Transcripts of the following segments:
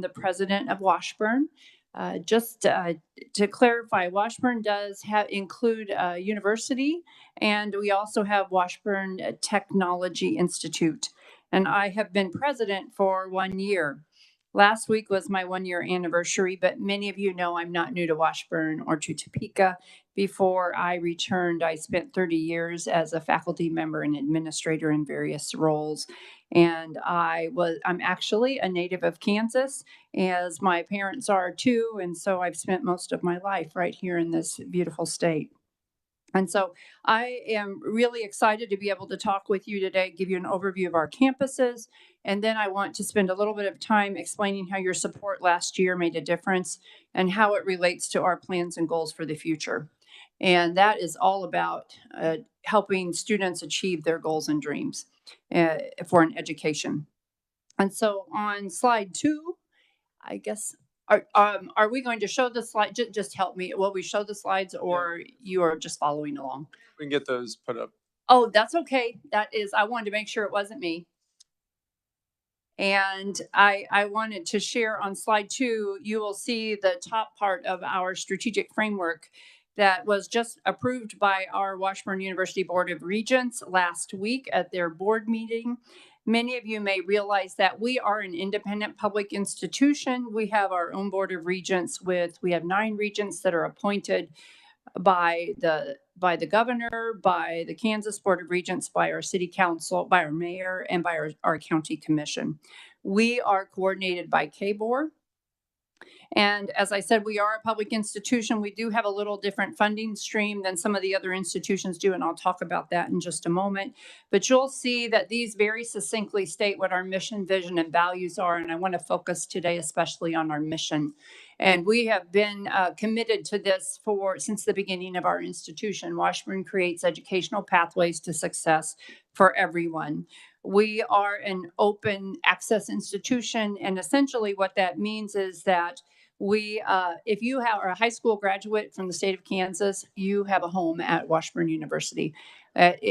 the president of Washburn. Just to clarify, Washburn does include a university, and we also have Washburn Technology Institute. And I have been president for 1 year. Last week was my 1 year anniversary, but many of you know I'm not new to Washburn or to Topeka. Before I returned, I spent 30 years as a faculty member and administrator in various roles. And I'm actually a native of Kansas, as my parents are too. And so I've spent most of my life right here in this beautiful state. And so I am really excited to be able to talk with you today, give you an overview of our campuses. And then I want to spend a little bit of time explaining how your support last year made a difference and how it relates to our plans and goals for the future. And that is all about helping students achieve their goals and dreams for an education. And so on slide 2, I guess, are we going to show the slide? Just help me. Will we show the slides, or you are just following along? We can get those put up. Oh, that's okay. I wanted to make sure it wasn't me. And I wanted to share on slide 2, you will see the top part of our strategic framework that was just approved by our Washburn University Board of Regents last week at their board meeting. Many of you may realize that we are an independent public institution. We have our own Board of Regents we have 9 regents that are appointed by the governor, by the Kansas Board of Regents, by our city council, by our mayor, and by our county commission. We are coordinated by KBOR. And as I said, we are a public institution. We do have a little different funding stream than some of the other institutions do, and I'll talk about that in just a moment. But you'll see that these very succinctly state what our mission, vision, and values are, and I want to focus today especially on our mission. And we have been committed to this since the beginning of our institution. Washburn creates educational pathways to success for everyone. We are an open access institution, and essentially what that means is that if you are a high school graduate from the state of Kansas, you have a home at Washburn University.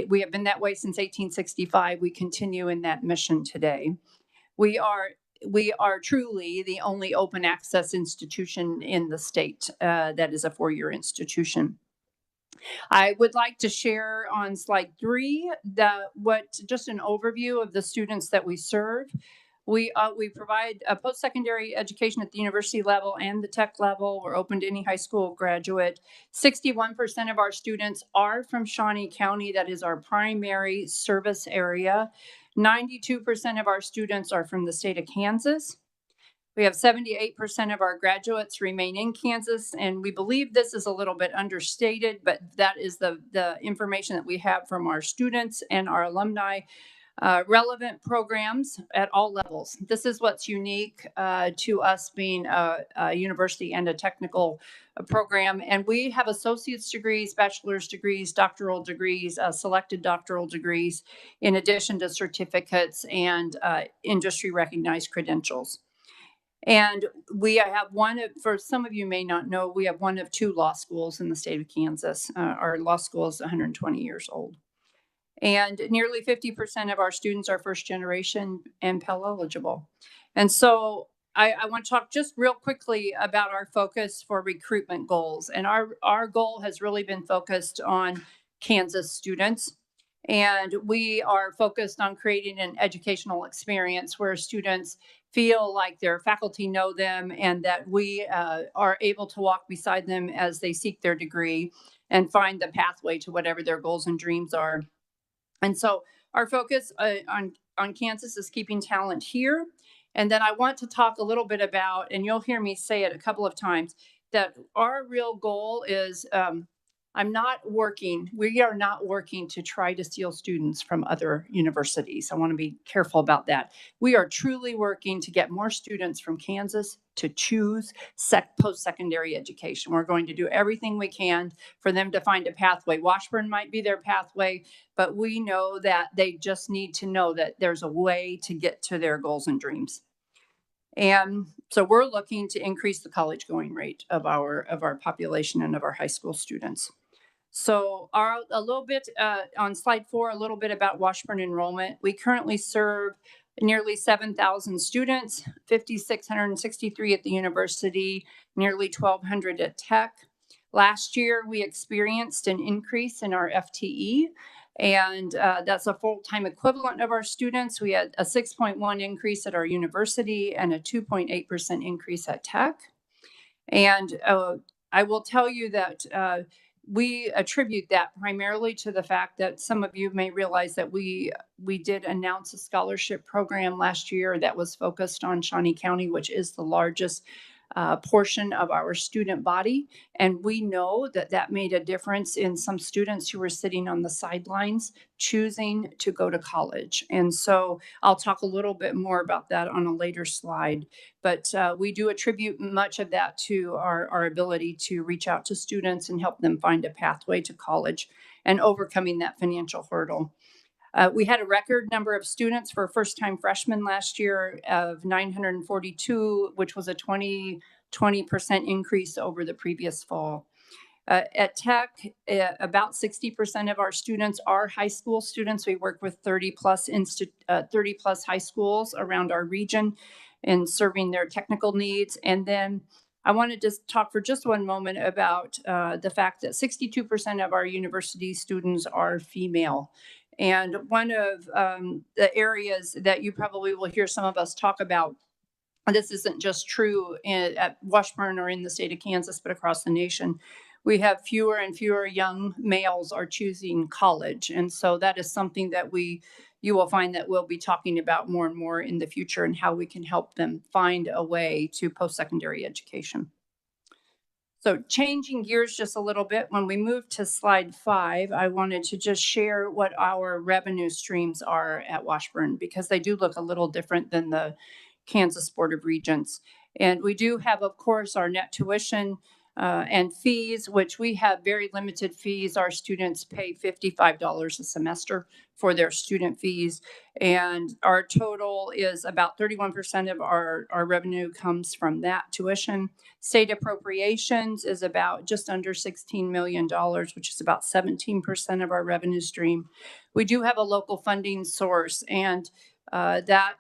We have been that way since 1865. We continue in that mission today. We are truly the only open access institution in the state that is a 4-year institution. I would like to share on slide 3 just an overview of the students that we serve. We provide a post-secondary education at the university level and the tech level. We're open to any high school graduate. 61% of our students are from Shawnee County. That is our primary service area. 92% of our students are from the state of Kansas. We have 78% of our graduates remain in Kansas, and we believe this is a little bit understated, but that is the information that we have from our students and our alumni. Relevant programs at all levels. This is what's unique to us being a university and a technical program. And we have associate's degrees, bachelor's degrees, doctoral degrees, selected doctoral degrees, in addition to certificates and industry recognized credentials. And we have for some of you may not know, we have one of 2 law schools in the state of Kansas. Our law school is 120 years old. And nearly 50% of our students are first generation and Pell eligible. And so I want to talk just real quickly about our focus for recruitment goals. And our goal has really been focused on Kansas students. And we are focused on creating an educational experience where students feel like their faculty know them and that we are able to walk beside them as they seek their degree and find the pathway to whatever their goals and dreams are. And so our focus on Kansas is keeping talent here. And then I want to talk a little bit about, and you'll hear me say it a couple of times, that our real goal is we are not working to try to steal students from other universities. I want to be careful about that. We are truly working to get more students from Kansas to choose post-secondary education. We're going to do everything we can for them to find a pathway. Washburn might be their pathway, but we know that they just need to know that there's a way to get to their goals and dreams. And so we're looking to increase the college going rate of our population and of our high school students. So a little bit on slide 4, a little bit about Washburn enrollment. We currently serve nearly 7,000 students, 5,663 at the university, nearly 1,200 at Tech. Last year, we experienced an increase in our FTE, and that's a full-time equivalent of our students. We had a 6.1 increase at our university and a 2.8% increase at Tech. And I will tell you that we attribute that primarily to the fact that some of you may realize that we did announce a scholarship program last year that was focused on Shawnee County, which is the largest portion of our student body. And we know that that made a difference in some students who were sitting on the sidelines choosing to go to college. And so I'll talk a little bit more about that on a later slide. But we do attribute much of that to our ability to reach out to students and help them find a pathway to college and overcoming that financial hurdle. We had a record number of students for first-time freshmen last year of 942, which was a 20% increase over the previous fall. At Tech, about 60% of our students are high school students. We work with 30 plus high schools around our region in serving their technical needs. And then I wanted to talk for just one moment about the fact that 62% of our university students are female. And one of the areas that you probably will hear some of us talk about, this isn't just true at Washburn or in the state of Kansas, but across the nation, we have fewer and fewer young males are choosing college. And so that is something that you will find that we'll be talking about more and more in the future and how we can help them find a way to post-secondary education. So changing gears just a little bit, when we move to slide 5, I wanted to just share what our revenue streams are at Washburn, because they do look a little different than the Kansas Board of Regents. And we do have, of course, our net tuition and fees, which we have very limited fees. Our students pay $55 a semester for their student fees. And our total is about 31% of our revenue comes from that tuition. State appropriations is about just under $16 million, which is about 17% of our revenue stream. We do have a local funding source, and that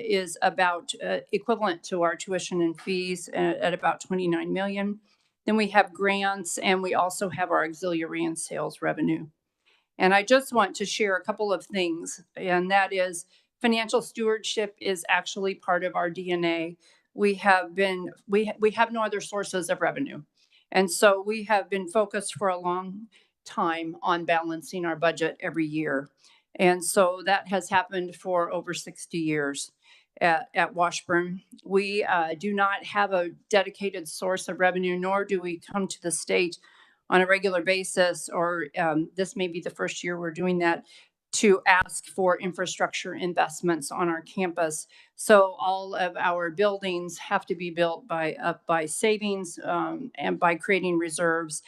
is about equivalent to our tuition and fees at about 29 million. Then we have grants, and we also have our auxiliary and sales revenue. And I just want to share a couple of things, and that is financial stewardship is actually part of our DNA. We have no other sources of revenue. And so we have been focused for a long time on balancing our budget every year. And so that has happened for over 60 years at Washburn. We do not have a dedicated source of revenue, nor do we come to the state on a regular basis, or this may be the first year we're doing that, to ask for infrastructure investments on our campus. So all of our buildings have to be built by savings and by creating reserves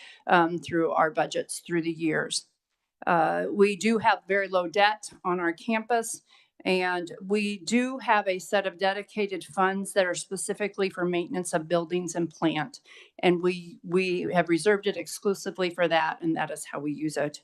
through our budgets through the years. We do have very low debt on our campus, and we do have a set of dedicated funds that are specifically for maintenance of buildings and plant. And we have reserved it exclusively for that, and that is how we use it.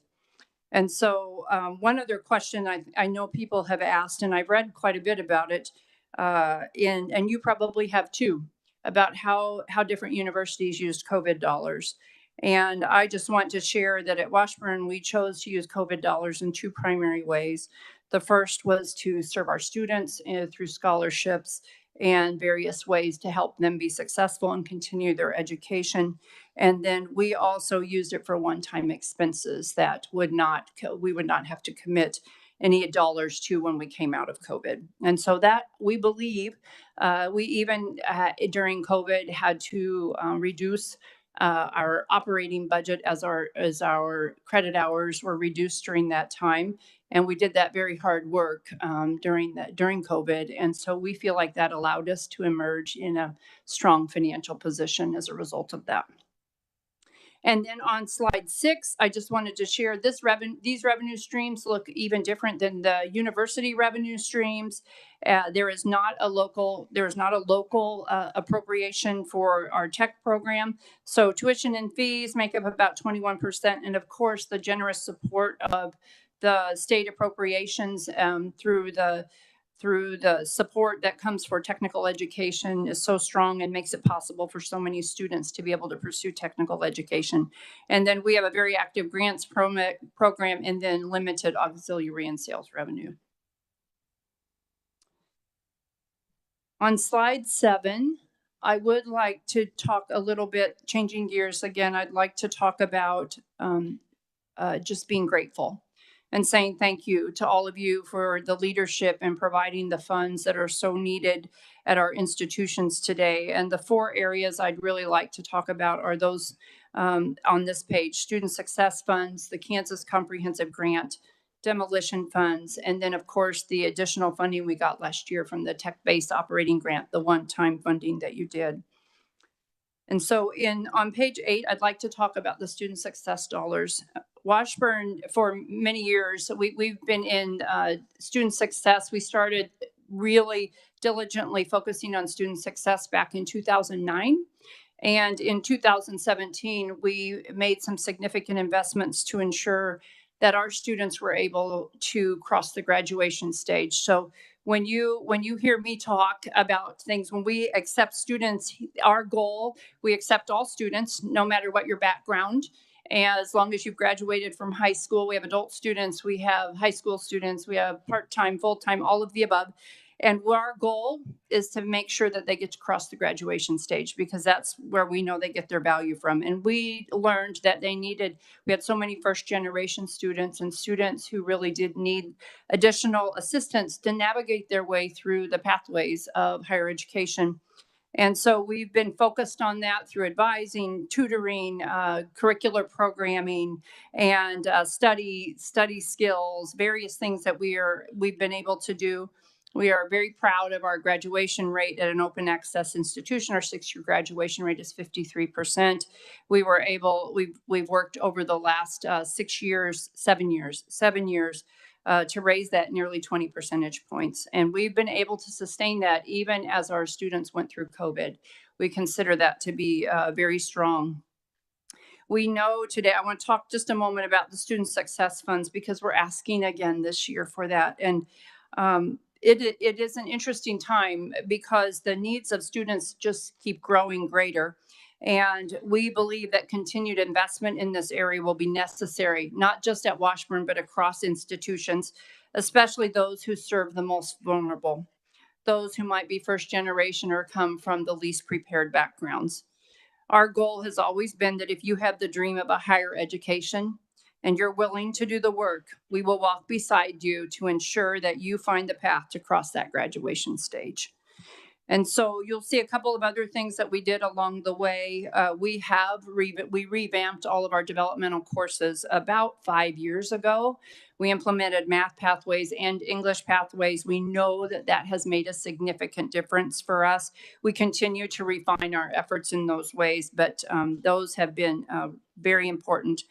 And so one other question I know people have asked, and I've read quite a bit about it, and you probably have too, about how different universities used COVID dollars. And I just want to share that at Washburn, we chose to use COVID dollars in 2 primary ways. The first was to serve our students through scholarships and various ways to help them be successful and continue their education. And then we also used it for one-time expenses that we would not have to commit any dollars to when we came out of COVID. And so that we believe we even during COVID had to reduce our operating budget as our credit hours were reduced during that time. And we did that very hard work during COVID. And so we feel like that allowed us to emerge in a strong financial position as a result of that. And then on slide 6, I just wanted to share these revenue streams look even different than the university revenue streams. There is not a local appropriation for our tech program. So tuition and fees make up about 21%. And of course, the generous support of the state appropriations through through the support that comes for technical education is so strong and makes it possible for so many students to be able to pursue technical education. And then we have a very active grants program and then limited auxiliary and sales revenue. On slide 7, I would like to talk a little bit, changing gears again, I'd like to talk about just being grateful and saying thank you to all of you for the leadership and providing the funds that are so needed at our institutions today. And the 4 areas I'd really like to talk about are those on this page: student success funds, the Kansas Comprehensive Grant, demolition funds, and then of course the additional funding we got last year from the tech-based operating grant, the one-time funding that you did. And so on page 8, I'd like to talk about the student success dollars. Washburn, for many years, we've been in student success. We started really diligently focusing on student success back in 2009. And in 2017, we made some significant investments to ensure that our students were able to cross the graduation stage. So when you hear me talk about things, when we accept students, our goal, we accept all students, no matter what your background. And as long as you've graduated from high school, we have adult students, we have high school students, we have part-time, full-time, all of the above. And our goal is to make sure that they get to cross the graduation stage, because that's where we know they get their value from. And we learned that we had so many first generation students and students who really did need additional assistance to navigate their way through the pathways of higher education. And so we've been focused on that through advising, tutoring, curricular programming, and study skills, various things that we've been able to do. We are very proud of our graduation rate at an open access institution. Our 6-year graduation rate is 53%. We've worked over the last 7 years to raise that nearly 20 percentage points. And we've been able to sustain that even as our students went through COVID. We consider that to be very strong. We know today, I want to talk just a moment about the student success funds, because we're asking again this year for that. And it is an interesting time because the needs of students just keep growing greater. And we believe that continued investment in this area will be necessary, not just at Washburn, but across institutions, especially those who serve the most vulnerable, those who might be first generation or come from the least prepared backgrounds. Our goal has always been that if you have the dream of a higher education and you're willing to do the work, we will walk beside you to ensure that you find the path to cross that graduation stage. And so you'll see a couple of other things that we did along the way. We revamped all of our developmental courses about 5 years ago. We implemented math pathways and English pathways. We know that that has made a significant difference for us. We continue to refine our efforts in those ways, but those have been very important.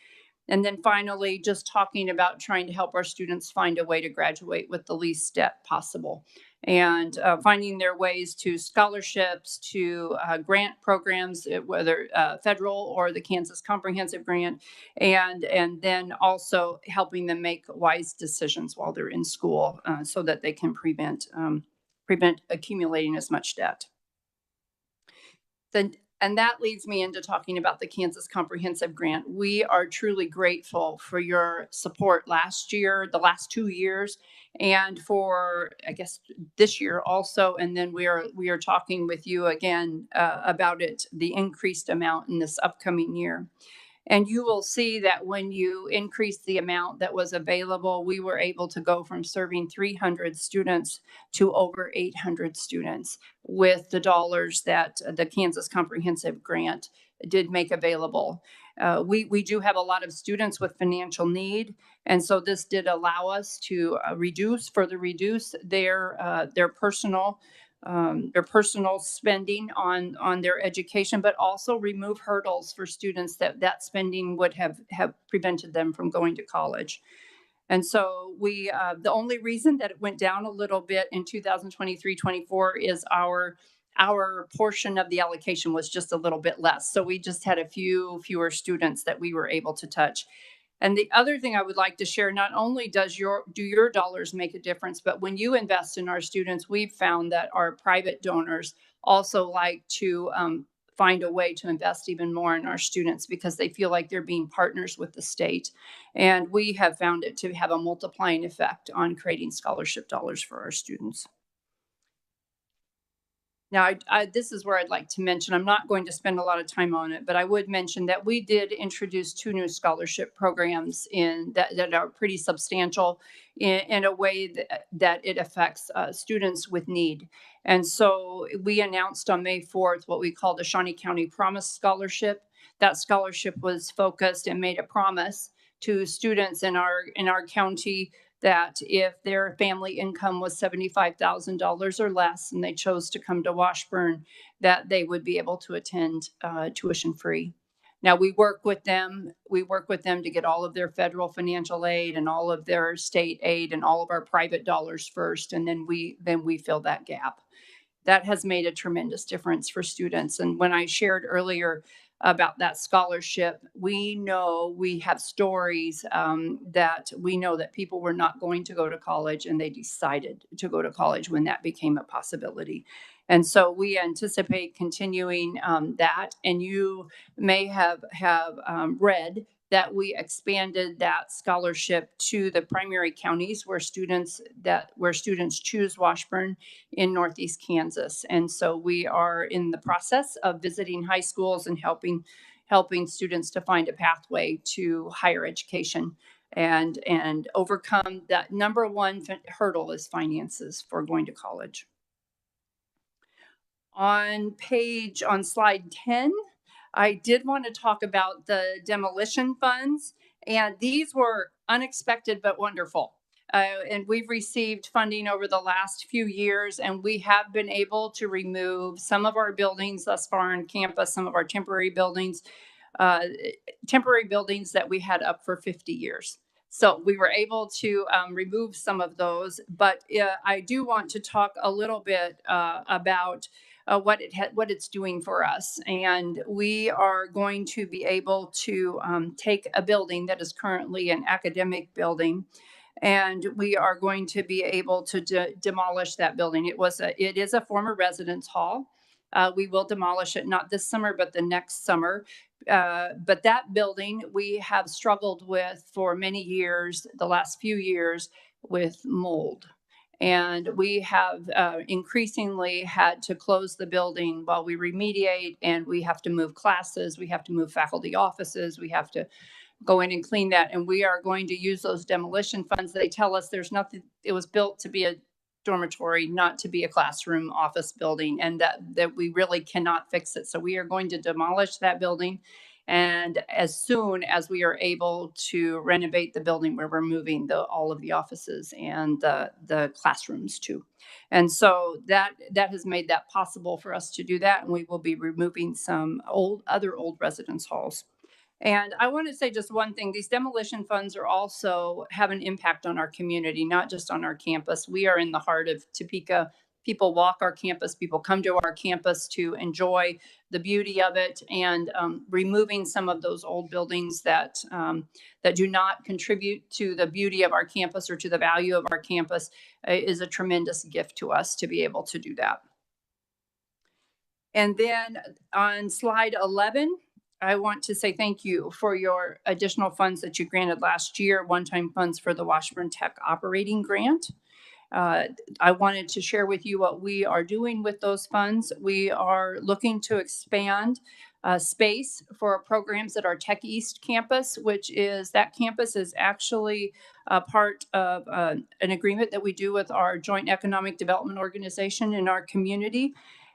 And then finally, just talking about trying to help our students find a way to graduate with the least debt possible, and finding their ways to scholarships, to grant programs, whether federal or the Kansas Comprehensive Grant, and then also helping them make wise decisions while they're in school, so that they can prevent accumulating as much debt. And that leads me into talking about the Kansas Comprehensive Grant. We are truly grateful for your support last year, the last 2 years, and for, I guess, this year also. And then we are talking with you again about the increased amount in this upcoming year. And you will see that when you increase the amount that was available, we were able to go from serving 300 students to over 800 students with the dollars that the Kansas Comprehensive Grant did make available. We do have a lot of students with financial need, and so this did allow us to further reduce their personal spending on their education, but also remove hurdles for students that spending would have prevented them from going to college. And so the only reason that it went down a little bit in 2023-24 is our portion of the allocation was just a little bit less. So we just had a fewer students that we were able to touch. And the other thing I would like to share, not only do your dollars make a difference, but when you invest in our students, we've found that our private donors also like to find a way to invest even more in our students because they feel like they're being partners with the state. And we have found it to have a multiplying effect on creating scholarship dollars for our students. Now, this is where I'd like to mention, I'm not going to spend a lot of time on it, but I would mention that we did introduce 2 new scholarship programs that are pretty substantial in a way that it affects students with need. And so we announced on May 4th what we call the Shawnee County Promise Scholarship. That scholarship was focused and made a promise to students in our county that if their family income was $75,000 or less and they chose to come to Washburn, that they would be able to attend tuition free. Now we work with them. We work with them to get all of their federal financial aid and all of their state aid and all of our private dollars first, and then we fill that gap. That has made a tremendous difference for students. And when I shared earlier about that scholarship, we know we have stories that we know that people were not going to go to college and they decided to go to college when that became a possibility. And so we anticipate continuing that. And you may have read that we expanded that scholarship to the primary counties where students choose Washburn in Northeast Kansas. And so we are in the process of visiting high schools and helping students to find a pathway to higher education and overcome that number one hurdle is finances for going to college. On slide 10, I did want to talk about the demolition funds, and these were unexpected but wonderful. And we've received funding over the last few years, and we have been able to remove some of our buildings thus far on campus, some of our uh, temporary buildings that we had up for 50 years. So we were able to remove some of those, but I do want to talk a little bit about what it's doing for us. And we are going to be able to take a building that is currently an academic building, and we are going to be able to demolish that building. It is a former residence hall. We will demolish it not this summer, but the next summer. But that building we have struggled with for many years, the last few years, with mold. And we have increasingly had to close the building while we remediate, and we have to move classes, we have to move faculty offices, we have to go in and clean that. And we are going to use those demolition funds. They tell us there's nothing, it was built to be a dormitory, not to be a classroom office building, and that we really cannot fix it. So we are going to demolish that building. And as soon as we are able to renovate the building, we're removing all of the offices and the classrooms too. And so that has made that possible for us to do that. And we will be removing some other old residence halls. And I want to say just one thing. These demolition funds are also have an impact on our community, not just on our campus. We are in the heart of Topeka. People walk our campus, people come to our campus to enjoy the beauty of it, and removing some of those old buildings that do not contribute to the beauty of our campus or to the value of our campus is a tremendous gift to us to be able to do that. And then on slide 11, I want to say thank you for your additional funds that you granted last year, one-time funds for the Washburn Tech Operating Grant. I wanted to share with you what we are doing with those funds. We are looking to expand space for programs at our Tech East campus, that campus is actually a part of an agreement that we do with our Joint Economic Development Organization in our community.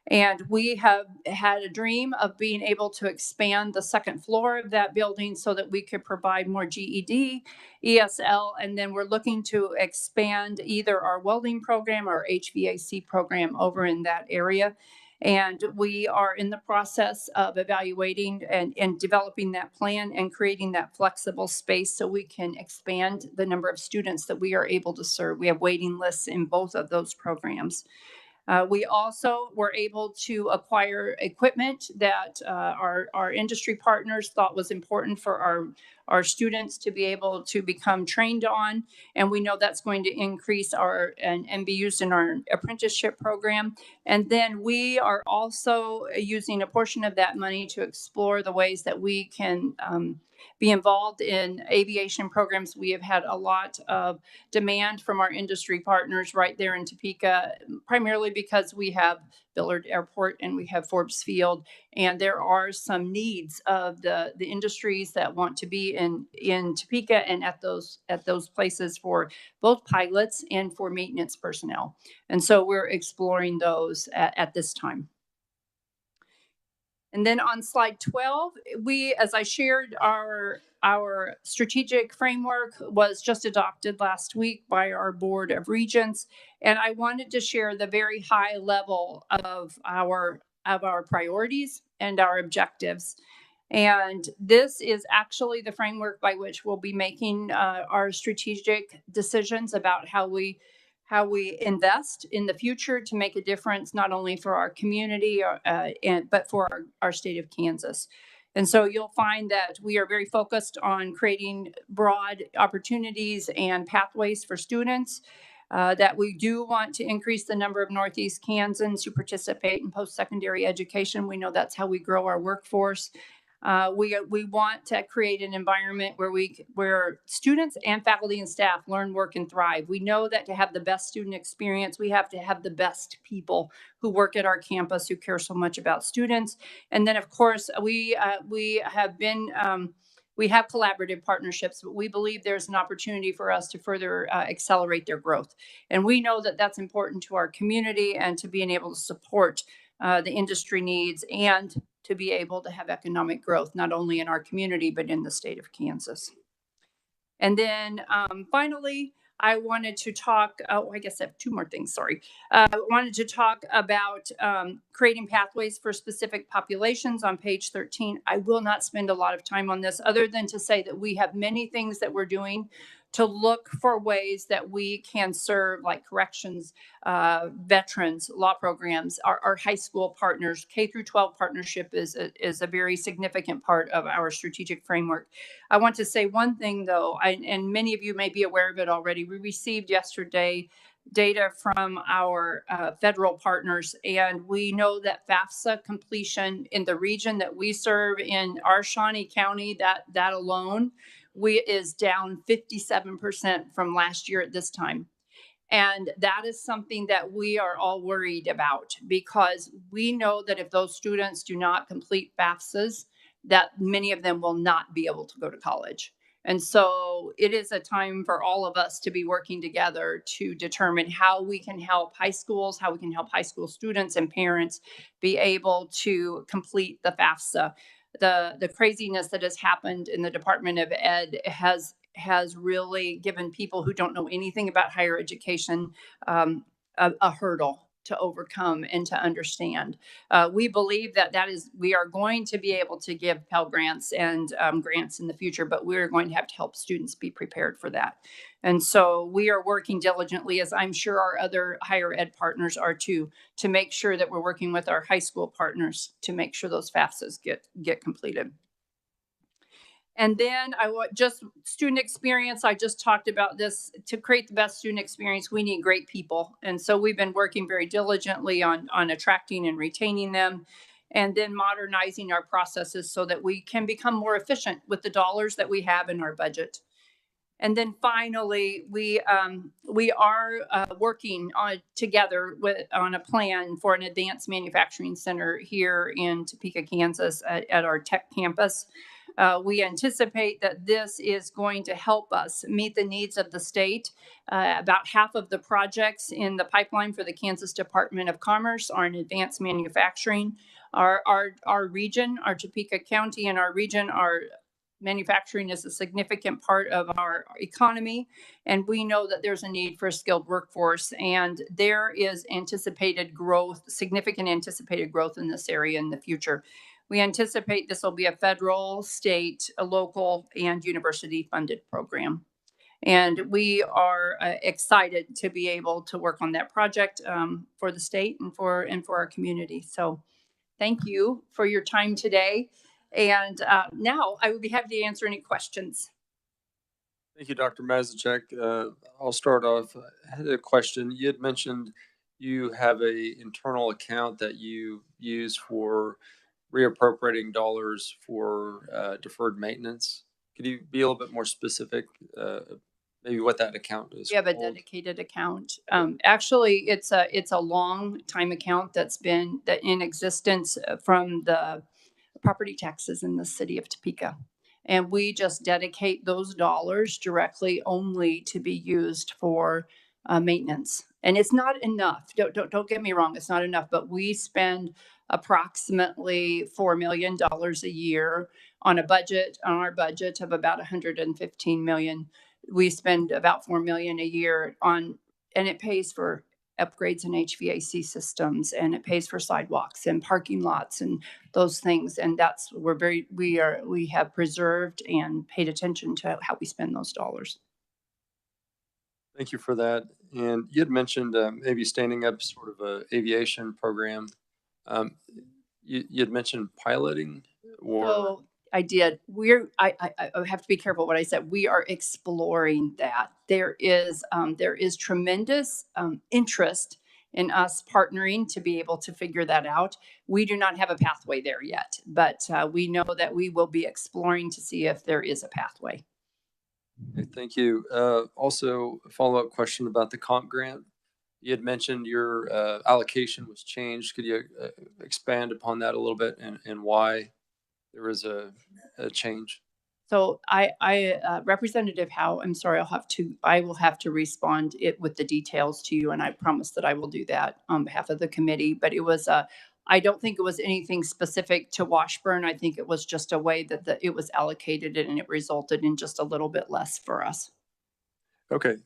And we have had a dream of being able to expand the second floor of that building so that we could provide more GED, ESL, and then we're looking to expand either our welding program or HVAC program over in that area. And we are in the process of evaluating and developing that plan and creating that flexible space so we can expand the number of students that we are able to serve. We have waiting lists in both of those programs. We also were able to acquire equipment that our industry partners thought was important for our students to be able to become trained on. And we know that's going to increase and be used in our apprenticeship program. And then we are also using a portion of that money to explore the ways that we can be involved in aviation programs. We have had a lot of demand from our industry partners right there in Topeka, primarily because we have Billard Airport and we have Forbes Field, and there are some needs of the industries that want to be in Topeka and at those places for both pilots and for maintenance personnel. And so we're exploring those at this time. And then on slide 12, as I shared, our strategic framework was just adopted last week by our Board of Regents. And I wanted to share the very high level of our priorities and our objectives. And this is actually the framework by which we'll be making our strategic decisions about how we invest in the future to make a difference, not only for our community but for our state of Kansas. And so you'll find that we are very focused on creating broad opportunities and pathways for students. That we do want to increase the number of Northeast Kansans who participate in post-secondary education. We know that's how we grow our workforce. We want to create an environment where students and faculty and staff learn, work, and thrive. We know that to have the best student experience, we have to have the best people who work at our campus who care so much about students. And then, of course, we have collaborative partnerships, but we believe there's an opportunity for us to further accelerate their growth. And we know that that's important to our community and to being able to support the industry needs and to be able to have economic growth, not only in our community, but in the state of Kansas. And then finally, I wanted to talk, I guess I have two more things, sorry. I wanted to talk about creating pathways for specific populations on page 13. I will not spend a lot of time on this other than to say that we have many things that we're doing to look for ways that we can serve, like corrections, veterans, law programs, our high school partners. K through 12 partnership is a very significant part of our strategic framework. I want to say one thing, though, and many of you may be aware of it already. We received yesterday data from our federal partners, and we know that FAFSA completion in the region that we serve in our Shawnee County, that alone, is down 57% from last year at this time. And that is something that we are all worried about, because we know that if those students do not complete FAFSAs, that many of them will not be able to go to college. And so it is a time for all of us to be working together to determine how we can help high schools, how we can help high school students and parents be able to complete the FAFSA. The craziness that has happened in the Department of Ed has really given people who don't know anything about higher education a hurdle to overcome and to understand. We believe that we are going to be able to give Pell Grants and grants in the future, but we're going to have to help students be prepared for that. And so we are working diligently, as I'm sure our other higher ed partners are too, to make sure that we're working with our high school partners to make sure those FAFSAs get completed. And then I want just student experience. I just talked about this. To create the best student experience, we need great people. And so we've been working very diligently on attracting and retaining them, and then modernizing our processes so that we can become more efficient with the dollars that we have in our budget. And then finally, we are working together on a plan for an advanced manufacturing center here in Topeka, Kansas, at our tech campus. We anticipate that this is going to help us meet the needs of the state. About half of the projects in the pipeline for the Kansas Department of Commerce are in advanced manufacturing. Our region, our Topeka County and our region, manufacturing is a significant part of our economy, and we know that there's a need for a skilled workforce, and there is significant anticipated growth in this area in the future. We anticipate this will be a federal, state, a local, and university funded program. And we are excited to be able to work on that project for the state and for our community. So thank you for your time today. And now I would be happy to answer any questions. Thank you, Dr. Mazicek. I'll start off. I had a question. You had mentioned you have a internal account that you use for reappropriating dollars for deferred maintenance. Could you be a little bit more specific, maybe what that account is We have a called? dedicated account. Actually, it's a long time account that's been in existence from the property taxes in the city of Topeka. And we just dedicate those dollars directly only to be used for maintenance. And it's not enough. Don't get me wrong, it's not enough, but we spend approximately $4 million a year on our budget of about 115 million. We spend about 4 million a year on, and it pays for upgrades in HVAC systems, and it pays for sidewalks and parking lots and those things. And that's, we have preserved and paid attention to how we spend those dollars. Thank you for that. And you had mentioned maybe standing up sort of a aviation program. Um, you had mentioned piloting or So I did. I have to be careful what I said. We are exploring that. There is tremendous interest in us partnering to be able to figure that out. We do not have a pathway there yet, but we know that we will be exploring to see if there is a pathway. Okay, thank you. Also, a follow-up question about the comp grant. You had mentioned your allocation was changed. Could you expand upon that a little bit and why there was a change? So Representative Howe, I'm sorry, I will have to respond it with the details to you, and I promise that I will do that on behalf of the committee. But it was I don't think it was anything specific to Washburn. I think it was just a way that it was allocated, and it resulted in just a little bit less for us. Okay,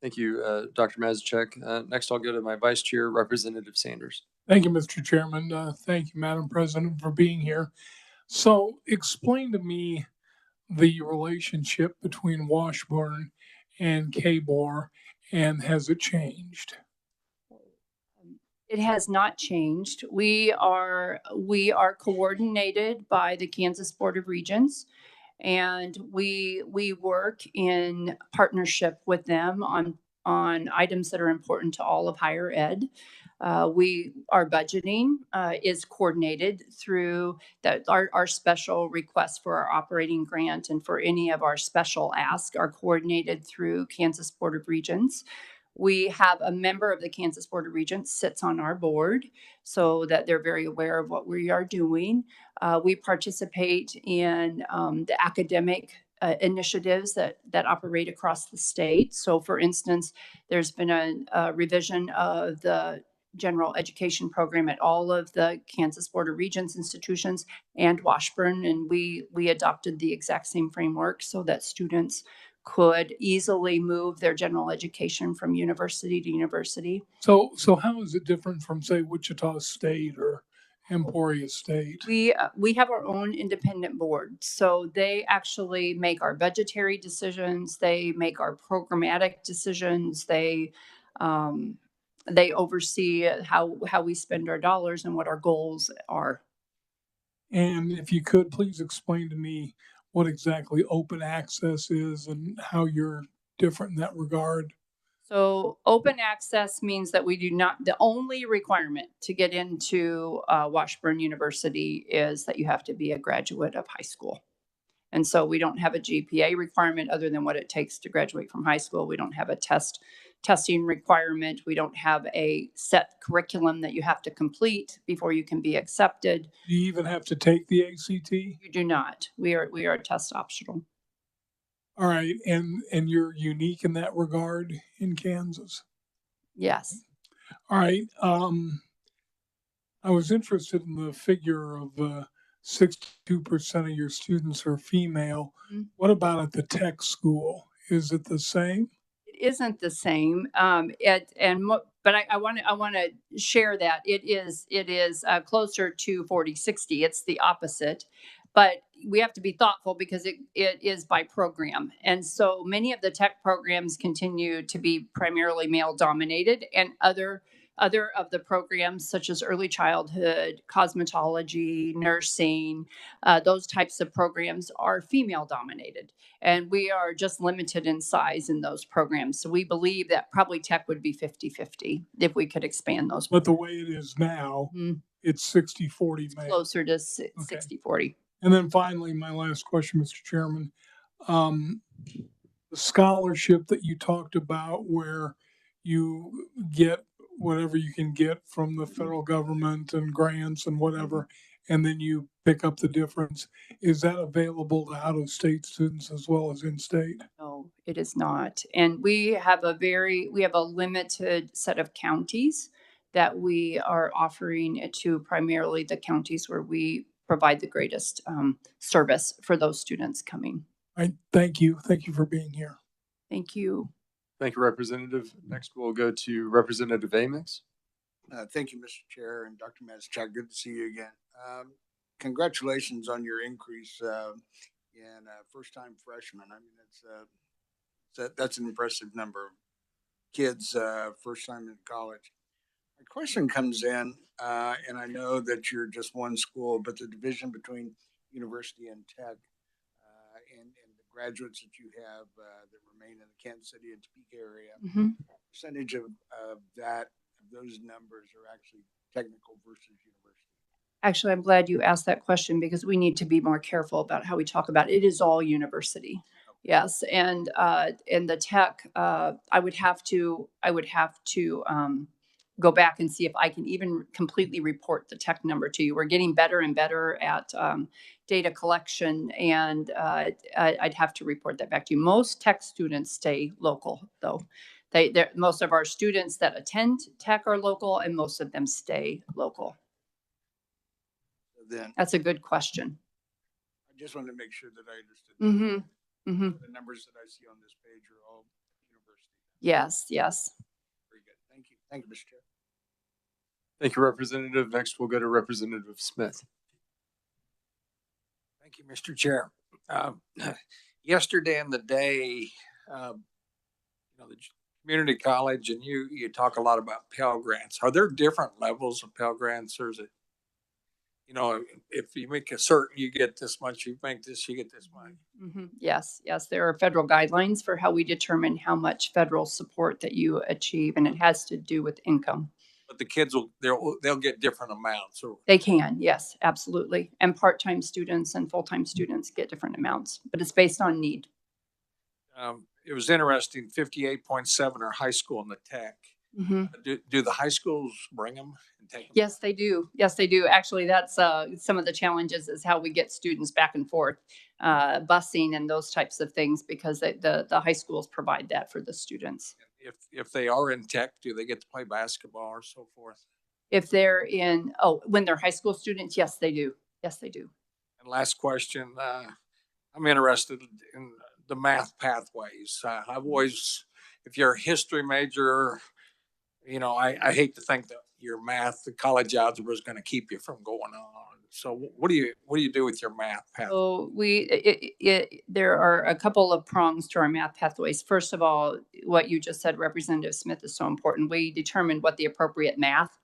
thank you, Dr. Mazicek. Next, I'll go to my vice chair, Representative Sanders. Thank you, Mr. Chairman. Thank you, Madam President, for being here. So, explain to me the relationship between Washburn and KBOR, and has it changed? It has not changed. We are coordinated by the Kansas Board of Regents, and we work in partnership with them on items that are important to all of higher ed. Our budgeting is coordinated through that. Our special requests for our operating grant and for any of our special asks are coordinated through Kansas Board of Regents. We have a member of the Kansas Board of Regents sits on our board so that they're very aware of what we are doing. We participate in the academic initiatives that operate across the state. So, for instance, there's been a revision of the general education program at all of the Kansas Board of Regents institutions and Washburn, and we adopted the exact same framework so that students could easily move their general education from university to university. So how is it different from, say, Wichita State or Emporia State? We have our own independent board, so they actually make our budgetary decisions. They make our programmatic decisions. They oversee how we spend our dollars and what our goals are. And if you could, please explain to me what exactly open access is and how you're different in that regard. So open access means that the only requirement to get into Washburn University is that you have to be a graduate of high school. And so we don't have a GPA requirement other than what it takes to graduate from high school. We don't have a testing requirement. We don't have a set curriculum that you have to complete before you can be accepted. Do you even have to take the ACT? You do not. We are test optional. All right, and you're unique in that regard in Kansas. Yes. All right. I was interested in the figure of 62% of your students are female. Mm-hmm. What about at the tech school? Is it the same? It isn't the same. But I want to share that it is closer to 40-60. It's the opposite. But we have to be thoughtful because it is by program. And so many of the tech programs continue to be primarily male dominated, and other Other of the programs, such as early childhood, cosmetology, nursing, those types of programs are female dominated. And we are just limited in size in those programs. So we believe that probably tech would be 50-50 if we could expand those. But the way it is now, Mhm. it's 60-40 male. Closer to 60-40. And then finally, my last question, Mr. Chairman. The scholarship that you talked about where you get whatever you can get from the federal government and grants and whatever, and then you pick up the difference. Is that available to out-of-state students as well as in-state? No, it is not. And we have a limited set of counties that we are offering it to, primarily the counties where we provide the greatest service for those students coming. I thank you. Thank you for being here. Thank you. Thank you, Representative. Next, we'll go to Representative Amix. Thank you, Mr. Chair and Dr. Mazachak. Good to see you again. Congratulations on your increase in first-time freshmen. I mean, that's an impressive number of kids first time in college. My question comes in, and I know that you're just one school, but the division between university and tech and the graduates that you have that remain in the Kansas City and Topeka area, percentage of those numbers are actually technical versus university? Actually, I'm glad you asked that question because we need to be more careful about how we talk about it. It is all university. Yes. And the tech, I would have to go back and see if I can even completely report the tech number to you. We're getting better and better at data collection, and I'd have to report that back to you. Most tech students stay local, though. Most of our students that attend tech are local, and most of them stay local. Then That's a good question. I just wanted to make sure that I understood. The numbers that I see on this page are all university. Yes, yes. Very good. Thank you. Thank you, Mr. Chair. Thank you, Representative. Next, we'll go to Representative Smith. Thank you, Mr. Chair. Yesterday in the day, the community college, and you talk a lot about Pell Grants. Are there different levels of Pell Grants, or is it, if you make a certain, you get this much, you make this, you get this much? Yes, yes. There are federal guidelines for how we determine how much federal support that you achieve, and it has to do with income. But the kids they'll get different amounts. Or They can, yes, absolutely. And part-time students and full-time students get different amounts, but it's based on need. It was interesting. 58.7 are high school and the tech. Do the high schools bring them and take them? Yes, they do. Yes, they do. Actually, that's some of the challenges is how we get students back and forth, busing and those types of things, because the high schools provide that for the students. If they are in tech, do they get to play basketball or so forth? If they're when they're high school students, yes, they do. Yes, they do. And last question, I'm interested in the math pathways. I've always, if you're a history major, I hate to think that your math, the college algebra is going to keep you from going on. So what do you do with your math pathway? So there are a couple of prongs to our math pathways. First of all, what you just said, Representative Smith, is so important. We determined what the appropriate math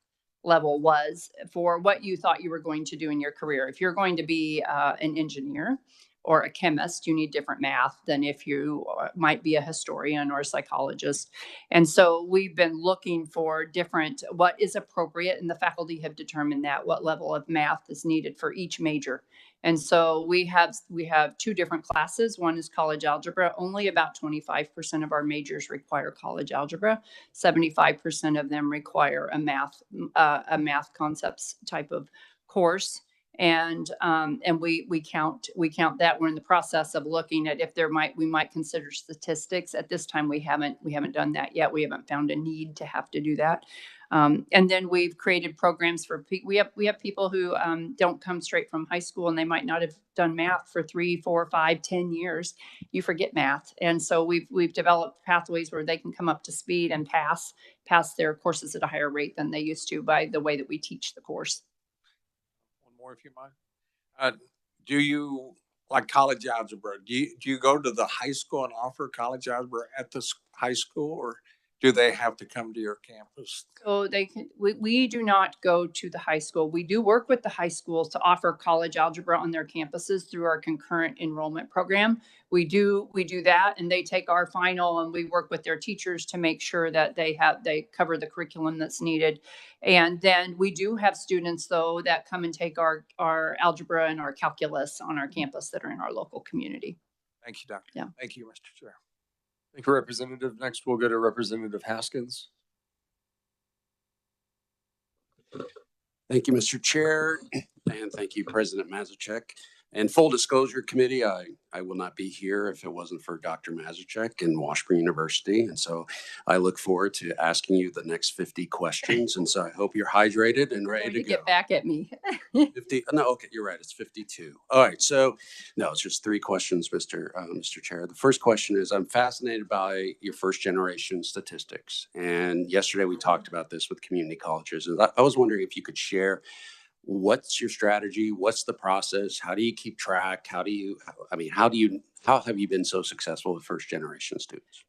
level was for what you thought you were going to do in your career. If you're going to be an engineer or a chemist, you need different math than if you might be a historian or a psychologist. And so we've been looking for what is appropriate, and the faculty have determined that what level of math is needed for each major. And so we have two different classes. One is college algebra. Only about 25% of our majors require college algebra. 75% of them require a math concepts type of course. And we count that. We're in the process of looking at if we might consider statistics. At this time, we haven't done that yet. We haven't found a need to have to do that. And then we've created programs for we have people who don't come straight from high school, and they might not have done math for 3, 4, 5, 10 years. You forget math, and so we've developed pathways where they can come up to speed and pass their courses at a higher rate than they used to by the way that we teach the course. More, if you mind. Do you like college algebra? Do you go to the high school and offer college algebra at the high school, or do they have to come to your campus? So they can, we do not go to the high school. We do work with the high schools to offer college algebra on their campuses through our concurrent enrollment program. We do that, and they take our final, and we work with their teachers to make sure that they cover the curriculum that's needed. And then we do have students though that come and take our algebra and our calculus on our campus that are in our local community. Thank you, Doctor. Yeah. Thank you, Mr. Chair. Thank you, Representative. Next, we'll go to Representative Haskins. Thank you, Mr. Chair, and thank you, President Mazurczak. And full disclosure committee, I will not be here if it wasn't for Dr. Mazurczak and Washburn University. And so I look forward to asking you the next 50 questions. And so I hope you're hydrated and ready to go. Get back at me. 50, no, okay, you're right. It's 52. All right. So no, it's just 3 questions, Mr. Chair. The first question is, I'm fascinated by your first generation statistics. And yesterday we talked about this with community colleges. And I was wondering if you could share, what's your strategy? What's the process? How do you keep track? How have you been so successful with first generation students?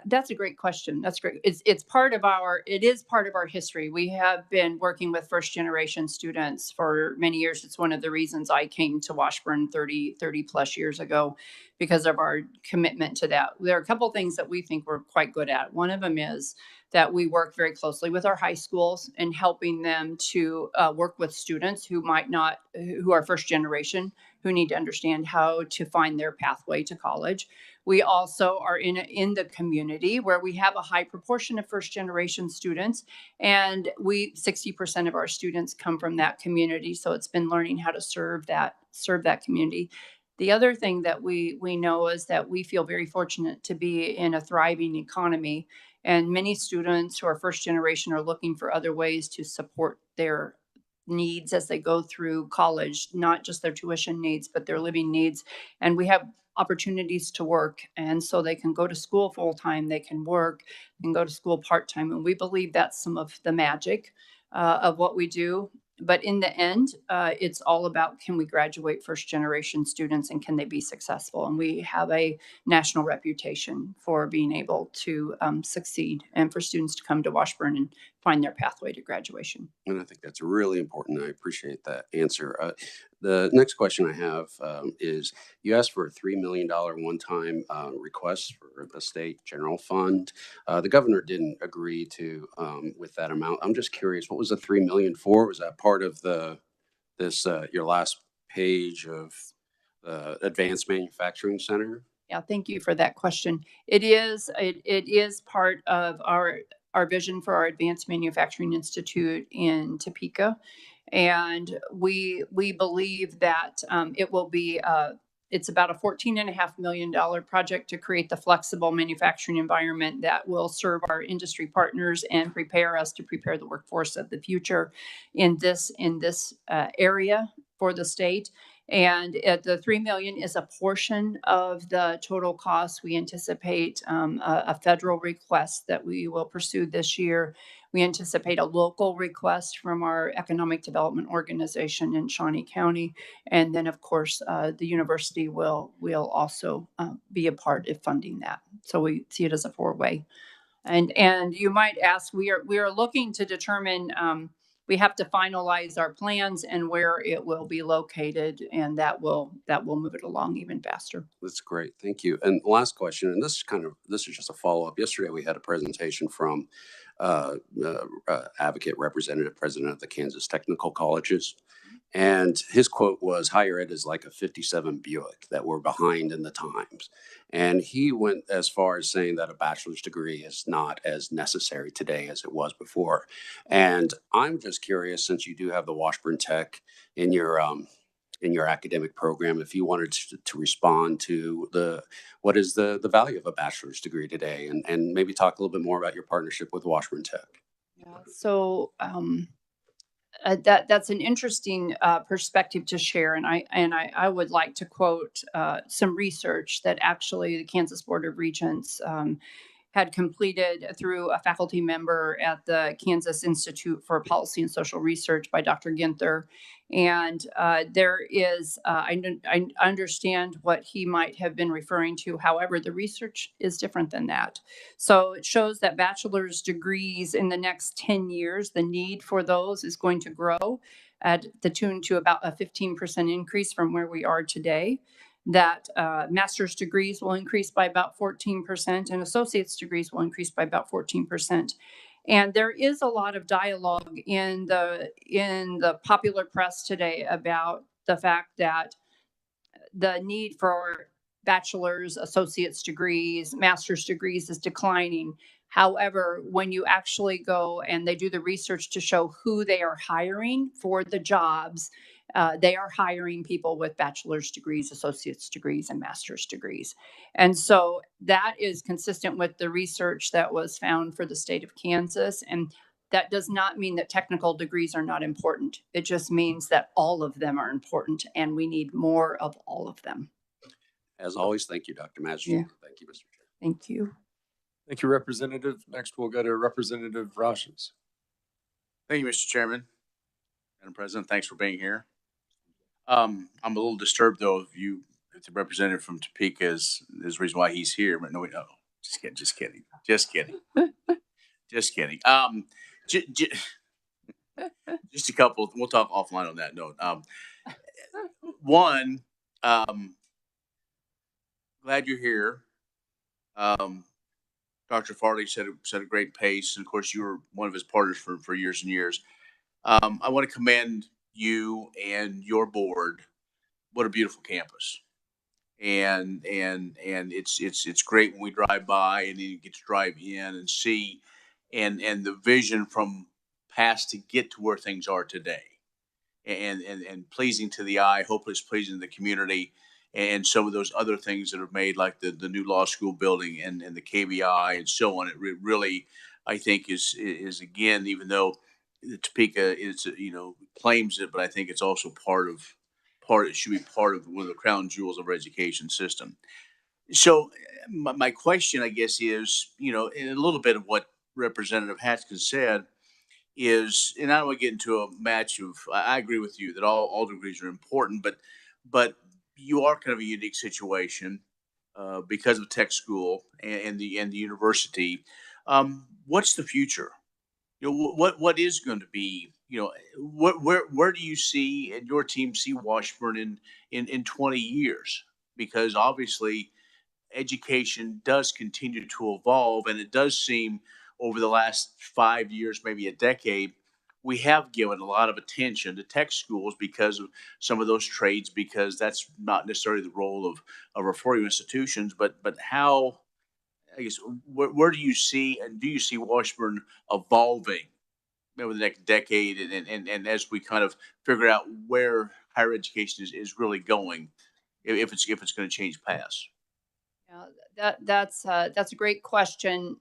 That's a great question. That's great. It is part of our history. We have been working with first generation students for many years. It's one of the reasons I came to Washburn 30 plus years ago, because of our commitment to that. There are a couple of things that we think we're quite good at. One of them is that we work very closely with our high schools and helping them to work with students who are first generation, who need to understand how to find their pathway to college. We also are in the community where we have a high proportion of first generation students, and 60% of our students come from that community. So it's been learning how to serve that community. The other thing that we know is that we feel very fortunate to be in a thriving economy, and many students who are first generation are looking for other ways to support their needs as they go through college, not just their tuition needs, but their living needs. And we have opportunities to work. And so they can go to school full time, they can work and go to school part time. And we believe that's some of the magic of what we do. But in the end, it's all about, can we graduate first generation students and can they be successful? And we have a national reputation for being able to succeed and for students to come to Washburn and find their pathway to graduation. And I think that's really important. I appreciate that answer. The next question I have is, you asked for a $3 million one-time request for the state general fund. The governor didn't agree to with that amount. I'm just curious, what was the $3 million for? Was that part of your last page of the Advanced Manufacturing Center? Yeah, thank you for that question. It is part of our vision for our Advanced Manufacturing Institute in Topeka. And we believe that it will be it's about a $14.5 million project to create the flexible manufacturing environment that will serve our industry partners and prepare us to prepare the workforce of the future in this area for the state. And the $3 million is a portion of the total cost. We anticipate a federal request that we will pursue this year. We anticipate a local request from our economic development organization in Shawnee County. And then, of course, the university will also be a part of funding that. So we see it as a 4-way. And you might ask, we are looking to determine, we have to finalize our plans and where it will be located, and that will move it along even faster. That's great. Thank you. And last question, and this is just a follow-up. Yesterday, we had a presentation from advocate representative president of the Kansas Technical Colleges. And his quote was, higher ed is like a 57 Buick, that we're behind in the times. And he went as far as saying that a bachelor's degree is not as necessary today as it was before. And I'm just curious, since you do have the Washburn Tech in your academic program, if you wanted to respond to what is the value of a bachelor's degree today, and maybe talk a little bit more about your partnership with Washburn Tech. Yeah, so that's an interesting perspective to share, and I would like to quote some research that actually the Kansas Board of Regents had completed through a faculty member at the Kansas Institute for Policy and Social Research by Dr. Ginther. And there is, I understand what he might have been referring to. However, the research is different than that. So it shows that bachelor's degrees in the next 10 years, the need for those is going to grow at the tune to about a 15% increase from where we are today. That master's degrees will increase by about 14% and associate's degrees will increase by about 14%. And there is a lot of dialogue in the popular press today about the fact that the need for bachelor's, associate's degrees, master's degrees is declining. However, when you actually go and they do the research to show who they are hiring for the jobs, they are hiring people with bachelor's degrees, associate's degrees, and master's degrees. And so that is consistent with the research that was found for the state of Kansas. And that does not mean that technical degrees are not important. It just means that all of them are important and we need more of all of them. As always, thank you, Dr. Mazurek. Yeah. Thank you, Mr. Chair. Thank you. Thank you, Representative. Next, we'll go to Representative Rogers. Thank you, Mr. Chairman. Madam President, thanks for being here. I'm a little disturbed though if the representative from Topeka is the reason why he's here, but no, just kidding. Just kidding. Just a couple, we'll talk offline on that note. One, glad you're here. Dr. Farley set a great pace, and of course you were one of his partners for years and years. I want to commend you and your board. What a beautiful campus. And it's great when we drive by and then you get to drive in and see and the vision from past to get to where things are today. And pleasing to the eye, hopefully it's pleasing to the community, and some of those other things that are made, like the new law school building and the KBI and so on. It really, I think, is again, even though the Topeka is, claims it, but I think it's also it should be part of one of the crown jewels of our education system. So my question, I guess, is, in a little bit of what Representative Haskins said is, and I don't want to get into a match of, I agree with you that all degrees are important, but you are kind of a unique situation because of tech school and the university. What's the future? What is going to be, where do you see and your team see Washburn in 20 years? Because obviously education does continue to evolve, and it does seem over the last 5 years, maybe a decade, we have given a lot of attention to tech schools because of some of those trades, because that's not necessarily the role of our 4U institutions, but how, I guess, where do you see, and do you see Washburn evolving over the next decade, and as we kind of figure out where higher education is really going, if it's going to change paths? Yeah, that's a great question.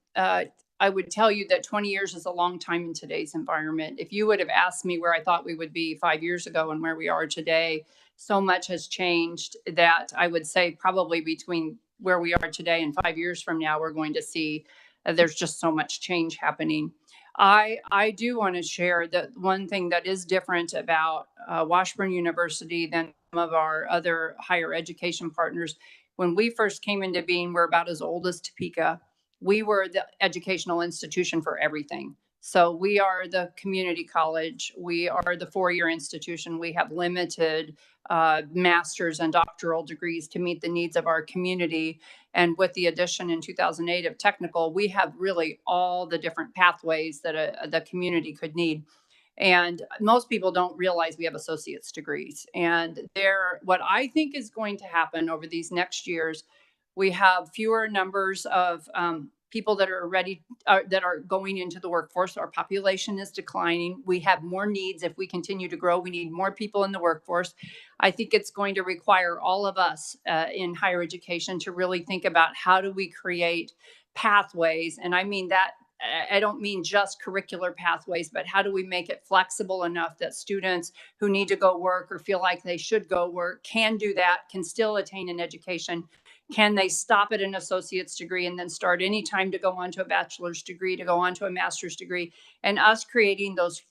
I would tell you that 20 years is a long time in today's environment. If you would have asked me where I thought we would be 5 years ago and where we are today, so much has changed that I would say probably between where we are today and 5 years from now, we're going to see there's just so much change happening. I do want to share that one thing that is different about Washburn University than some of our other higher education partners. When we first came into being, we're about as old as Topeka. We were the educational institution for everything. So we are the community college. We are the four-year institution. We have limited master's and doctoral degrees to meet the needs of our community. And with the addition in 2008 of technical, we have really all the different pathways that the community could need. And most people don't realize we have associate's degrees. And what I think is going to happen over these next years, we have fewer numbers of people that are ready, that are going into the workforce. Our population is declining. We have more needs. If we continue to grow, we need more people in the workforce. I think it's going to require all of us in higher education to really think about how do we create pathways. And I mean that, I don't mean just curricular pathways, but how do we make it flexible enough that students who need to go work or feel like they should go work can do that, can still attain an education, Can they stop at an associate's degree and then start any time to go on to a bachelor's degree, to go on to a master's degree? And us creating those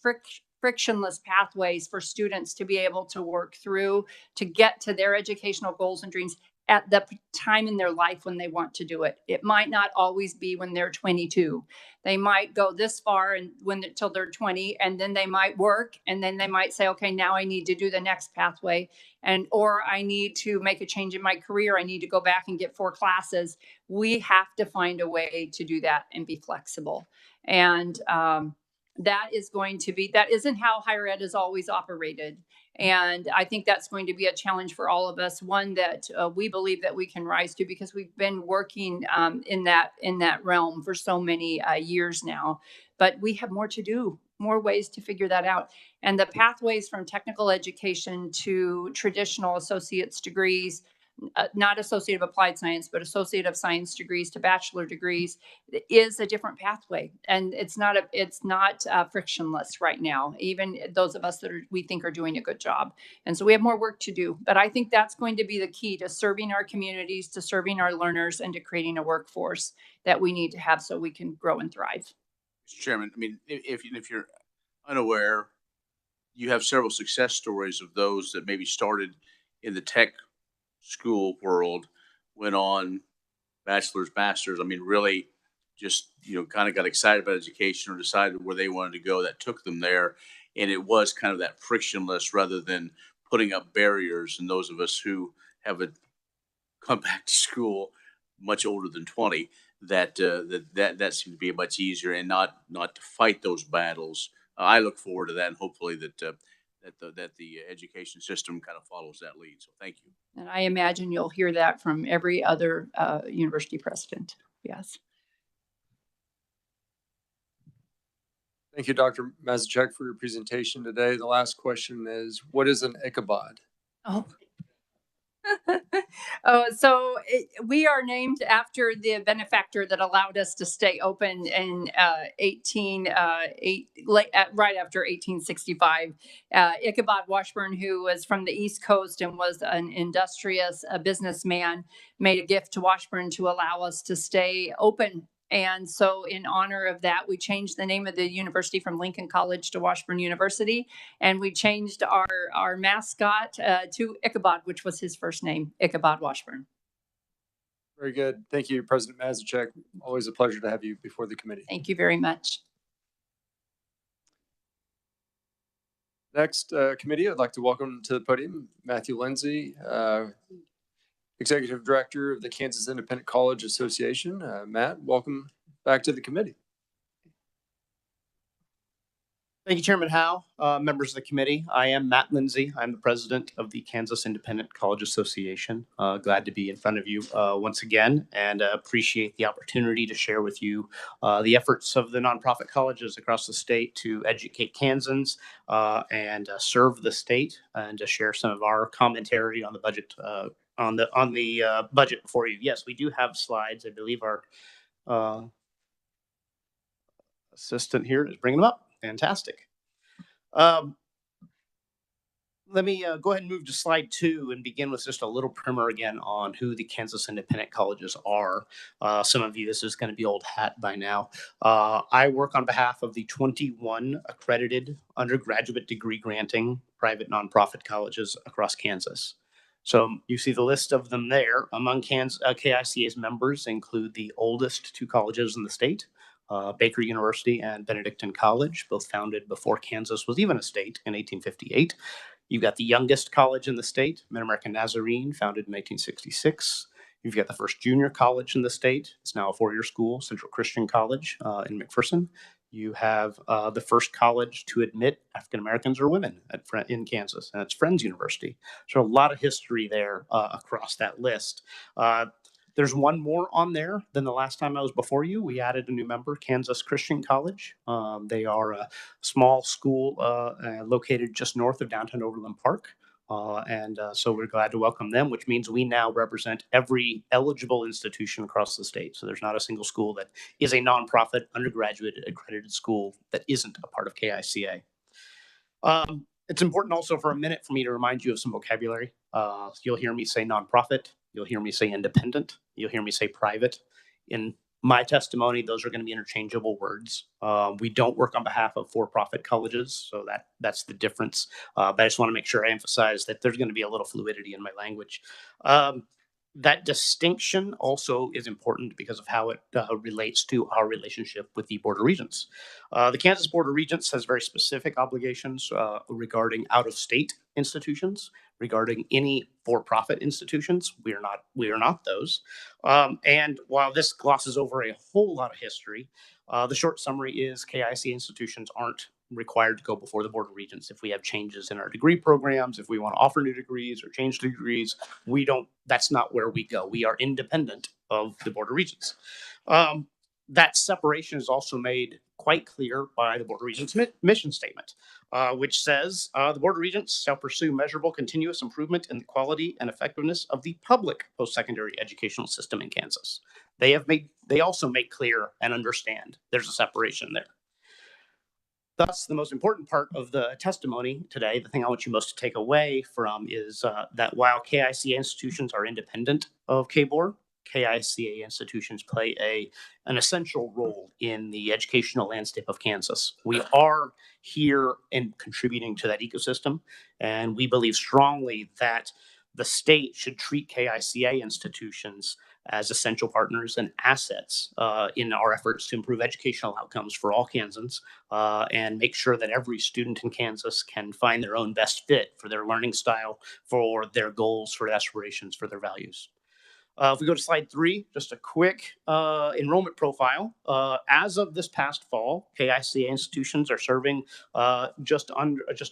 frictionless pathways for students to be able to work through to get to their educational goals and dreams at the time in their life when they want to do it. It might not always be when they're 22. They might go this far and till they're 20, and then they might work, and then they might say, okay, now I need to do the next pathway, or I need to make a change in my career. I need to go back and get 4 classes. We have to find a way to do that and be flexible. And that isn't how higher ed has always operated. And I think that's going to be a challenge for all of us, one that we believe that we can rise to, because we've been working in that realm for so many years now. But we have more to do, more ways to figure that out. And the pathways from technical education to traditional associate's degrees, not associate of applied science, but associate of science degrees to bachelor degrees, is a different pathway, and it's not frictionless right now. Even those of us that we think are doing a good job, and so we have more work to do. But I think that's going to be the key to serving our communities, to serving our learners, and to creating a workforce that we need to have so we can grow and thrive. Mr. Chairman, I mean, if you're unaware, you have several success stories of those that maybe started in the tech school world, went on bachelor's, master's. I mean, really just, kind of got excited about education or decided where they wanted to go, that took them there. And it was kind of that frictionless rather than putting up barriers. And those of us who have come back to school much older than 20, that seemed to be much easier, and not to fight those battles. I look forward to that, and hopefully that the education system kind of follows that lead. So thank you. And I imagine you'll hear that from every other university president. Yes. Thank you, Dr. Mazurczak, for your presentation today. The last question is, what is an Ichabod? Oh. We are named after the benefactor that allowed us to stay open in right after 1865. Ichabod Washburn, who was from the East Coast and was an industrious businessman, made a gift to Washburn to allow us to stay open. And so in honor of that, we changed the name of the university from Lincoln College to Washburn University. And we changed our mascot to Ichabod, which was his first name, Ichabod Washburn. Very good. Thank you, President Mazurczak. Always a pleasure to have you before the committee. Thank you very much. Next committee, I'd like to welcome to the podium Matthew Lindsay, Executive Director of the Kansas Independent College Association. Matt, welcome back to the committee. Thank you, Chairman Howe, members of the committee. I am Matt Lindsay. I'm the president of the Kansas Independent College Association. Glad to be in front of you once again, and appreciate the opportunity to share with you the efforts of the nonprofit colleges across the state to educate Kansans and serve the state, and to share some of our commentary on the budget on the budget for you. Yes, we do have slides. I believe our assistant here is bringing them up. Fantastic. Let me go ahead and move to slide 2 and begin with just a little primer again on who the Kansas Independent Colleges are. Some of you, this is going to be old hat by now. I work on behalf of the 21 accredited undergraduate degree granting private nonprofit colleges across Kansas. So you see the list of them there. Among KICA's members include the oldest 2 colleges in the state, Baker University and Benedictine College, both founded before Kansas was even a state in 1858. You've got the youngest college in the state, Mid-American Nazarene, founded in 1866. You've got the first junior college in the state. It's now a 4-year school, Central Christian College in McPherson. You have the first college to admit African Americans or women in Kansas, and it's Friends University. So a lot of history there across that list. There's one more on there than the last time I was before you. We added a new member, Kansas Christian College. They are a small school located just north of downtown Overland Park. So we're glad to welcome them, which means we now represent every eligible institution across the state. So there's not a single school that is a nonprofit undergraduate accredited school that isn't a part of KICA. It's important also for a minute for me to remind you of some vocabulary. You'll hear me say nonprofit, You'll hear me say independent. You'll hear me say private. In my testimony, those are going to be interchangeable words. We don't work on behalf of for-profit colleges, so that's the difference. But I just want to make sure I emphasize that there's going to be a little fluidity in my language. That distinction also is important because of how it relates to our relationship with the Board of Regents. The Kansas Board of Regents has very specific obligations regarding out-of-state institutions, regarding any for-profit institutions. We are not those. And while this glosses over a whole lot of history, the short summary is KIC institutions aren't required to go before the Board of Regents if we have changes in our degree programs, if we want to offer new degrees or change degrees. We don't, that's not where we go. We are independent of the Board of Regents. That separation is also made quite clear by the Board of Regents mission statement, which says the Board of Regents shall pursue measurable continuous improvement in the quality and effectiveness of the public post-secondary educational system in Kansas. They also make clear and understand there's a separation there. Thus, the most important part of the testimony today, the thing I want you most to take away from is that while KICA institutions are independent of KBOR, KICA institutions play an essential role in the educational landscape of Kansas. We are here and contributing to that ecosystem, and we believe strongly that the state should treat KICA institutions as essential partners and assets in our efforts to improve educational outcomes for all Kansans and make sure that every student in Kansas can find their own best fit for their learning style, for their goals, for their aspirations, for their values. If we go to slide 3, just a quick enrollment profile. As of this past fall, KICA institutions are serving just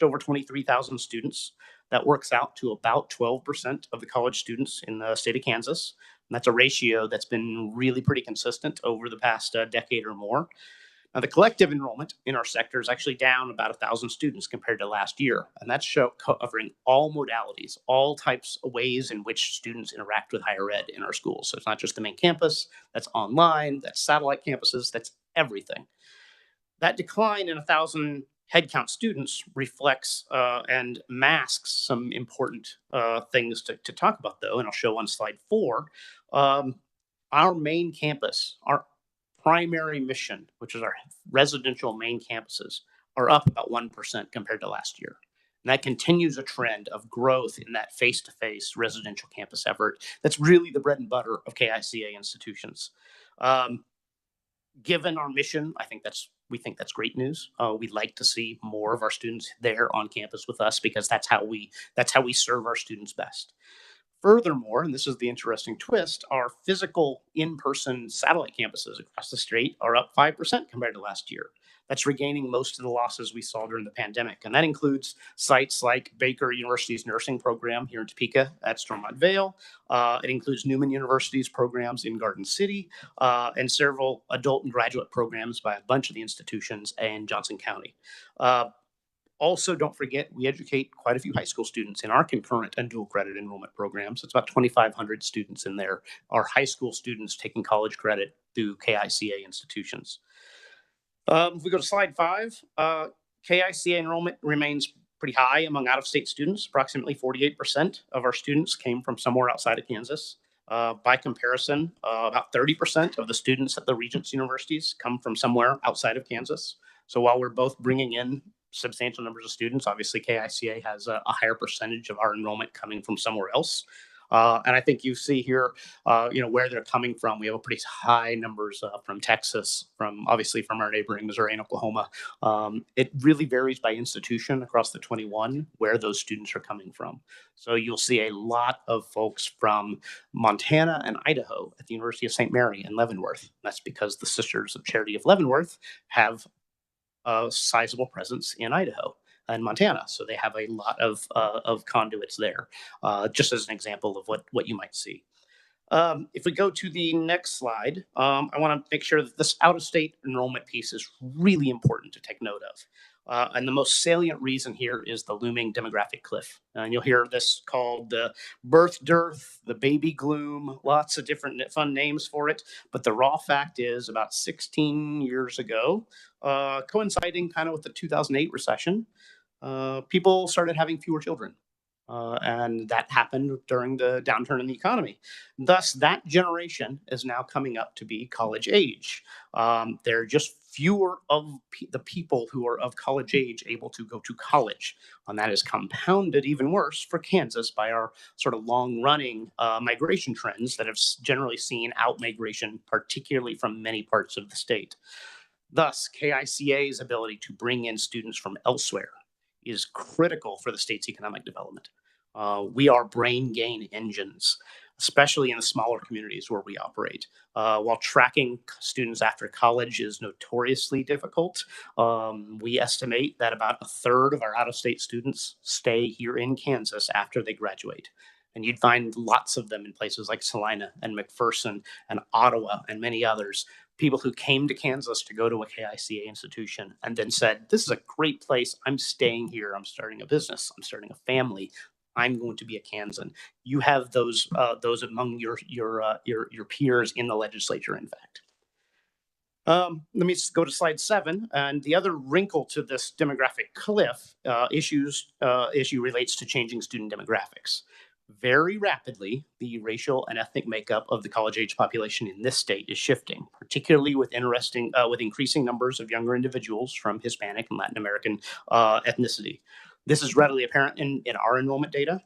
over 23,000 students. That works out to about 12% of the college students in the state of Kansas. And that's a ratio that's been really pretty consistent over the past decade or more. Now, the collective enrollment in our sector is actually down about 1,000 students compared to last year. And that's covering all modalities, all types of ways in which students interact with higher ed in our schools. So it's not just the main campus, that's online, that's satellite campuses, that's everything. That decline in 1,000 headcount students reflects and masks some important things to talk about, though, and I'll show on slide 4. Our main campus, our primary mission, which is our residential main campuses, are up about 1% compared to last year. And that continues a trend of growth in that face-to-face residential campus effort. That's really the bread and butter of KICA institutions. Given our mission, we think that's great news. We'd like to see more of our students there on campus with us because that's how we serve our students best. Furthermore, and this is the interesting twist, our physical in-person satellite campuses across the state are up 5% compared to last year. That's regaining most of the losses we saw during the pandemic. And that includes sites like Baker University's nursing program here in Topeka at Stormont Vale. It includes Newman University's programs in Garden City and several adult and graduate programs by a bunch of the institutions in Johnson County. Also, don't forget, we educate quite a few high school students in our concurrent and dual credit enrollment programs. It's about 2,500 students in there are high school students taking college credit through KICA institutions. If we go to slide 5, KICA enrollment remains pretty high among out-of-state students. Approximately 48% of our students came from somewhere outside of Kansas. By comparison, about 30% of the students at the Regents universities come from somewhere outside of Kansas. So while we're both bringing in substantial numbers of students, obviously KICA has a higher percentage of our enrollment coming from somewhere else. And I think you see here, where they're coming from. We have a pretty high numbers from Texas, obviously from our neighboring Missouri and Oklahoma. It really varies by institution across the 21 where those students are coming from. So you'll see a lot of folks from Montana and Idaho at the University of St. Mary in Leavenworth. That's because the Sisters of Charity of Leavenworth have a sizable presence in Idaho and Montana. So they have a lot of conduits there, just as an example of what you might see. If we go to the next slide, I want to make sure that this out-of-state enrollment piece is really important to take note of. And the most salient reason here is the looming demographic cliff. And you'll hear this called the birth dearth, the baby gloom, lots of different fun names for it. But the raw fact is about 16 years ago, coinciding kind of with the 2008 recession, people started having fewer children. And that happened during the downturn in the economy. Thus, that generation is now coming up to be college age. There are just fewer of the people who are of college age able to go to college. And that is compounded even worse for Kansas by our sort of long running migration trends that have generally seen out migration, particularly from many parts of the state. Thus, KICA's ability to bring in students from elsewhere is critical for the state's economic development. We are brain gain engines, especially in the smaller communities where we operate. While tracking students after college is notoriously difficult, we estimate that about a third of our out-of-state students stay here in Kansas after they graduate. And you'd find lots of them in places like Salina and McPherson and Ottawa and many others. People who came to Kansas to go to a KICA institution and then said, "This is a great place. I'm staying here. I'm starting a business. I'm starting a family. I'm going to be a Kansan." You have those among your peers in the legislature. In fact, let me go to slide 7. And the other wrinkle to this demographic cliff issue relates to changing student demographics. Very rapidly, the racial and ethnic makeup of the college-age population in this state is shifting, particularly with increasing numbers of younger individuals from Hispanic and Latin American ethnicity. This is readily apparent in our enrollment data,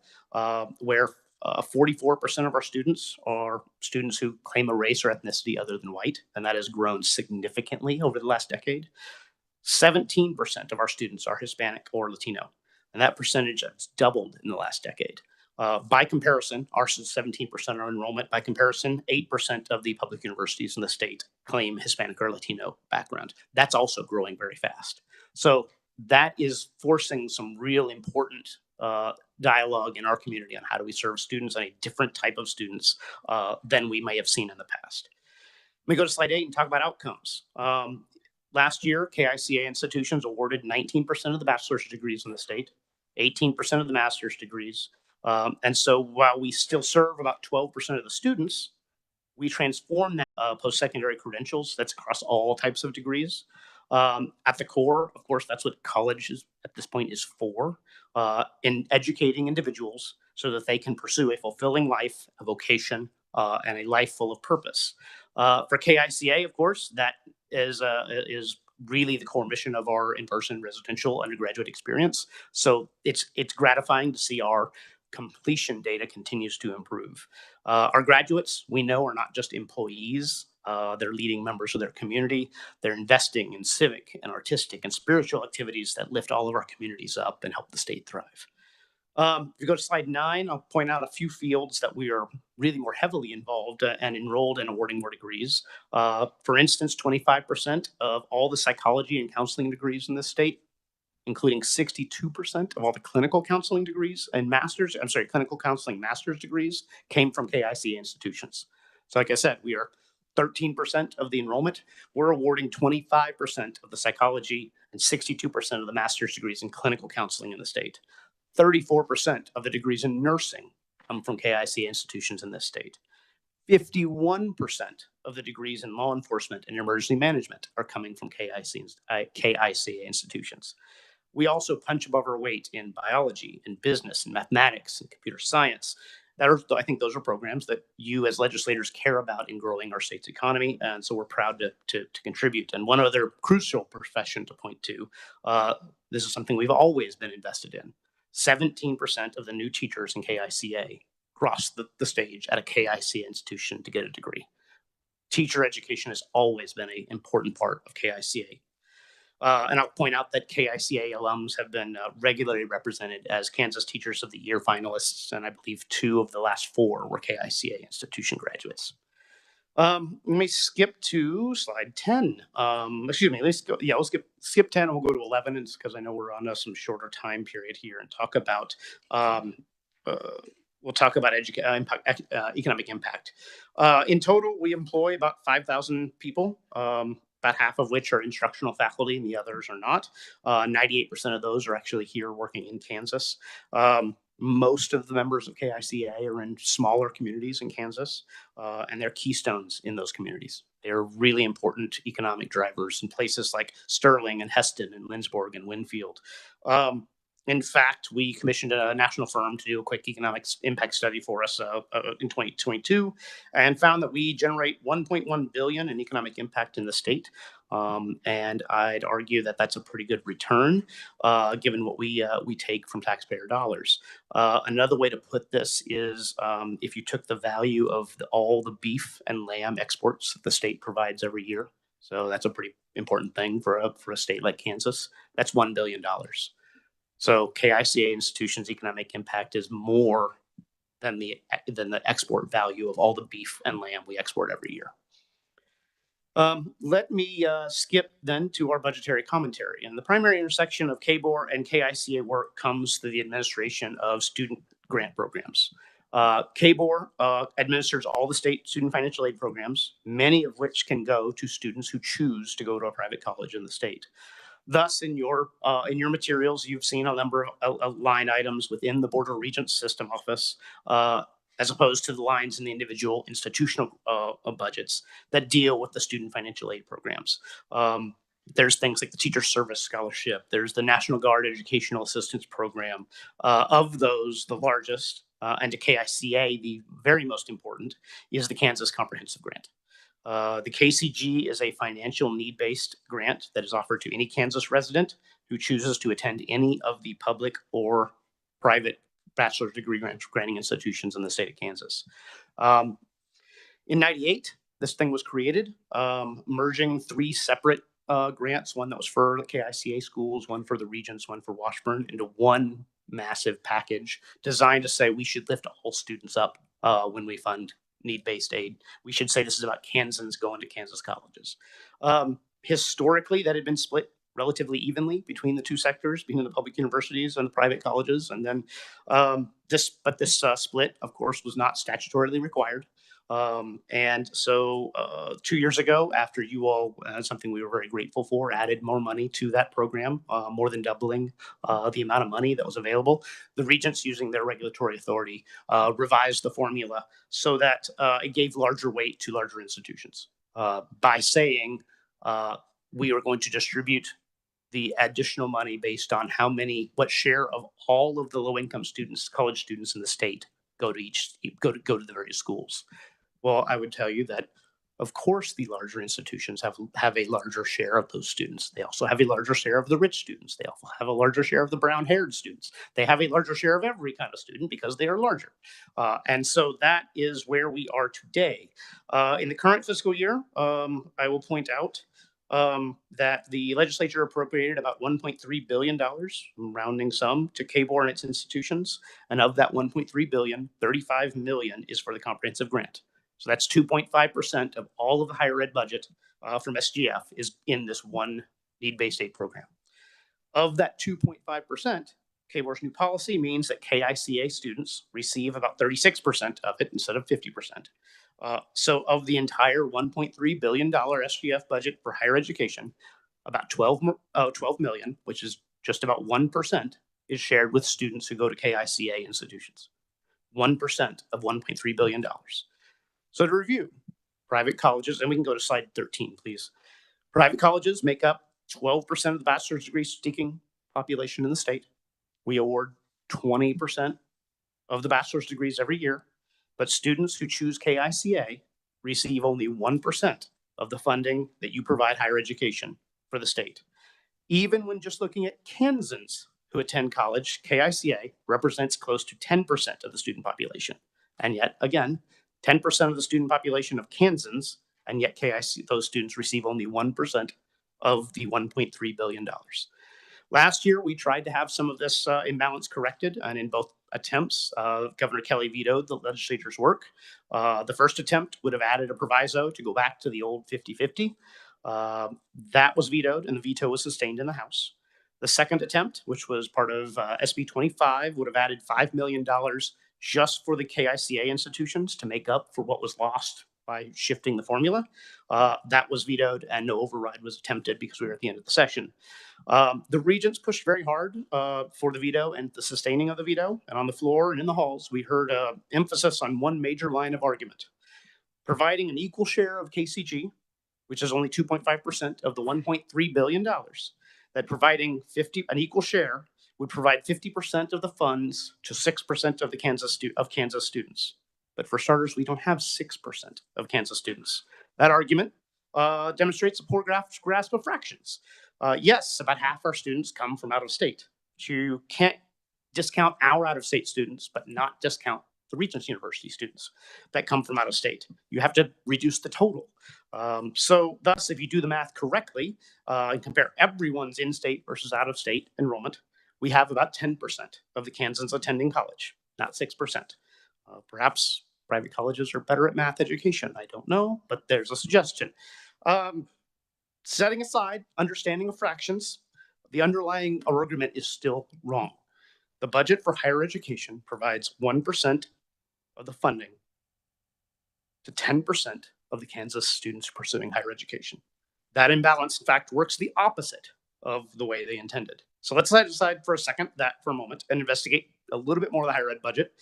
where 44% of our students are students who claim a race or ethnicity other than white, and that has grown significantly over the last decade. 17% of our students are Hispanic or Latino, and that percentage has doubled in the last decade. By comparison, ours is 17% of enrollment. By comparison, 8% of the public universities in the state claim Hispanic or Latino background. That's also growing very fast. So that is forcing some real important dialogue in our community on how do we serve students and a different type of students than we may have seen in the past. Let me go to slide 8 and talk about outcomes. Last year, KICA institutions awarded 19% of the bachelor's degrees in the state, 18% of the master's degrees. And so while we still serve about 12% of the students, we transform that post-secondary credentials. That's across all types of degrees. At the core, of course, that's what college is at this point is for, in educating individuals so that they can pursue a fulfilling life, a vocation, and a life full of purpose. For KICA, of course, that is really the core mission of our in-person residential undergraduate experience. So it's gratifying to see our completion data continues to improve. Our graduates, we know, are not just employees. They're leading members of their community. They're investing in civic and artistic and spiritual activities that lift all of our communities up and help the state thrive. If you go to slide 9, I'll point out a few fields that we are really more heavily involved and enrolled in awarding more degrees. For instance, 25% of all the psychology and counseling degrees in this state, including 62% of all the clinical counseling degrees and clinical counseling master's degrees came from KICA institutions. So like I said, we are 13% of the enrollment. We're awarding 25% of the psychology and 62% of the master's degrees in clinical counseling in the state. 34% of the degrees in nursing come from KICA institutions in this state. 51% of the degrees in law enforcement and emergency management are coming from KICA institutions. We also punch above our weight in biology, in business, in mathematics, and computer science. I think those are programs that you as legislators care about in growing our state's economy, and so we're proud to contribute. And one other crucial profession to point to, this is something we've always been invested in. 17% of the new teachers in KICA cross the stage at a KICA institution to get a degree. Teacher education has always been an important part of KICA. And I'll point out that KICA alums have been regularly represented as Kansas Teachers of the Year finalists, and I believe 2 of the last 4 were KICA institution graduates. Let me skip to slide 10. Let's go. Yeah, we'll skip 10 and we'll go to 11, because I know we're on some shorter time period here, and talk about we'll talk about economic impact. In total, we employ about 5,000 people. About half of which are instructional faculty and the others are not. 98% of those are actually here working in Kansas. Most of the members of KICA are in smaller communities in Kansas, and they're keystones in those communities. They're really important economic drivers in places like Sterling and Heston and Lindsborg and Winfield. In fact, we commissioned a national firm to do a quick economic impact study for us in 2022, and found that we generate 1.1 billion in economic impact in the state. And I'd argue that that's a pretty good return, given what we take from taxpayer dollars. Another way to put this is if you took the value of all the beef and lamb exports that the state provides every year, so that's a pretty important thing for a state like Kansas. That's $1 billion. So KICA institutions' economic impact is more than the export value of all the beef and lamb we export every year. Let me skip then to our budgetary commentary. And the primary intersection of KBOR and KICA work comes through the administration of student grant programs. KBOR administers all the state student financial aid programs, many of which can go to students who choose to go to a private college in the state. Thus, in your materials, you've seen a number of line items within the Board of Regents system office, as opposed to the lines in the individual institutional budgets that deal with the student financial aid programs. There's things like the Teacher Service Scholarship. There's the National Guard Educational Assistance Program. Of those, the largest, and to KICA, the very most important, is the Kansas Comprehensive Grant. The KCG is a financial need-based grant that is offered to any Kansas resident who chooses to attend any of the public or private bachelor's degree granting institutions in the state of Kansas. In '98, this thing was created, merging three separate grants, one that was for the KICA schools, one for the Regents, one for Washburn, into one massive package designed to say we should lift all students up when we fund need-based aid. We should say this is about Kansans going to Kansas colleges. Historically, that had been split relatively evenly between the two sectors, between the public universities and the private colleges. And then this split, of course, was not statutorily required. And so 2 years ago, after you all, something we were very grateful for, added more money to that program, more than doubling the amount of money that was available, the Regents, using their regulatory authority, revised the formula so that it gave larger weight to larger institutions by saying we are going to distribute the additional money based on what share of all of the low-income students, college students in the state, go to the various schools. Well, I would tell you that, of course, the larger institutions have a larger share of those students. They also have a larger share of the rich students. They also have a larger share of the brown-haired students. They have a larger share of every kind of student because they are larger. And so that is where we are today. In the current fiscal year, I will point out that the legislature appropriated about $1.3 billion, rounding sum, to KBOR and its institutions. And of that $1.3 billion, $35 million is for the comprehensive grant. So that's 2.5% of all of the higher ed budget from SGF is in this one need-based aid program. Of that 2.5%, KBOR's new policy means that KICA students receive about 36% of it instead of 50%. So of the entire $1.3 billion SGF budget for higher education, about 12 million, which is just about 1%, is shared with students who go to KICA institutions. 1% of $1.3 billion. So to review, private colleges, and we can go to slide 13, please. Private colleges make up 12% of the bachelor's degree seeking population in the state. We award 20% of the bachelor's degrees every year, but students who choose KICA receive only 1% of the funding that you provide higher education for the state. Even when just looking at Kansans who attend college, KICA represents close to 10% of the student population. And yet, again, 10% of the student population of Kansans, and yet those students receive only 1% of the $1.3 billion. Last year, we tried to have some of this imbalance corrected, and in both attempts, Governor Kelly vetoed the legislature's work. The first attempt would have added a proviso to go back to the old 50-50. That was vetoed, and the veto was sustained in the House. The second attempt, which was part of SB 25, would have added $5 million just for the KICA institutions to make up for what was lost by shifting the formula. That was vetoed, and no override was attempted because we were at the end of the session. The Regents pushed very hard for the veto and the sustaining of the veto. And on the floor and in the halls, we heard emphasis on one major line of argument: providing an equal share of KCG, which is only 2.5% of the $1.3 billion, that providing an equal share would provide 50% of the funds to 6% of the Kansas students. But for starters, we don't have 6% of Kansas students. That argument demonstrates a poor grasp of fractions. Yes, about half our students come from out of state. You can't discount our out of state students, but not discount the Regents University students that come from out of state. You have to reduce the total. So thus, if you do the math correctly and compare everyone's in-state versus out-of-state enrollment, we have about 10% of the Kansans attending college, not 6%. Perhaps private colleges are better at math education. I don't know, but there's a suggestion. Setting aside understanding of fractions, the underlying argument is still wrong. The budget for higher education provides 1% of the funding to 10% of the Kansas students pursuing higher education. That imbalance, in fact, works the opposite of the way they intended. So let's set aside for a moment and investigate a little bit more of the higher ed budget.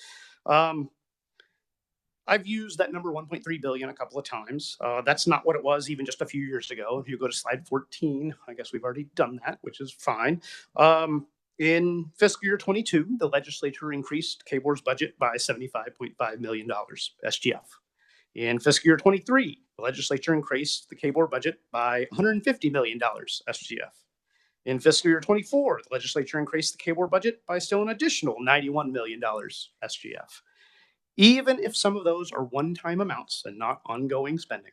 I've used that number 1.3 billion a couple of times. That's not what it was even just a few years ago. If you go to slide 14, I guess we've already done that, which is fine. In fiscal year 22, the legislature increased KBOR's budget by $75.5 million SGF. In fiscal year 23, the legislature increased the KBOR budget by $150 million SGF. In fiscal year 24, the legislature increased the KBOR budget by still an additional $91 million SGF. Even if some of those are one-time amounts and not ongoing spending,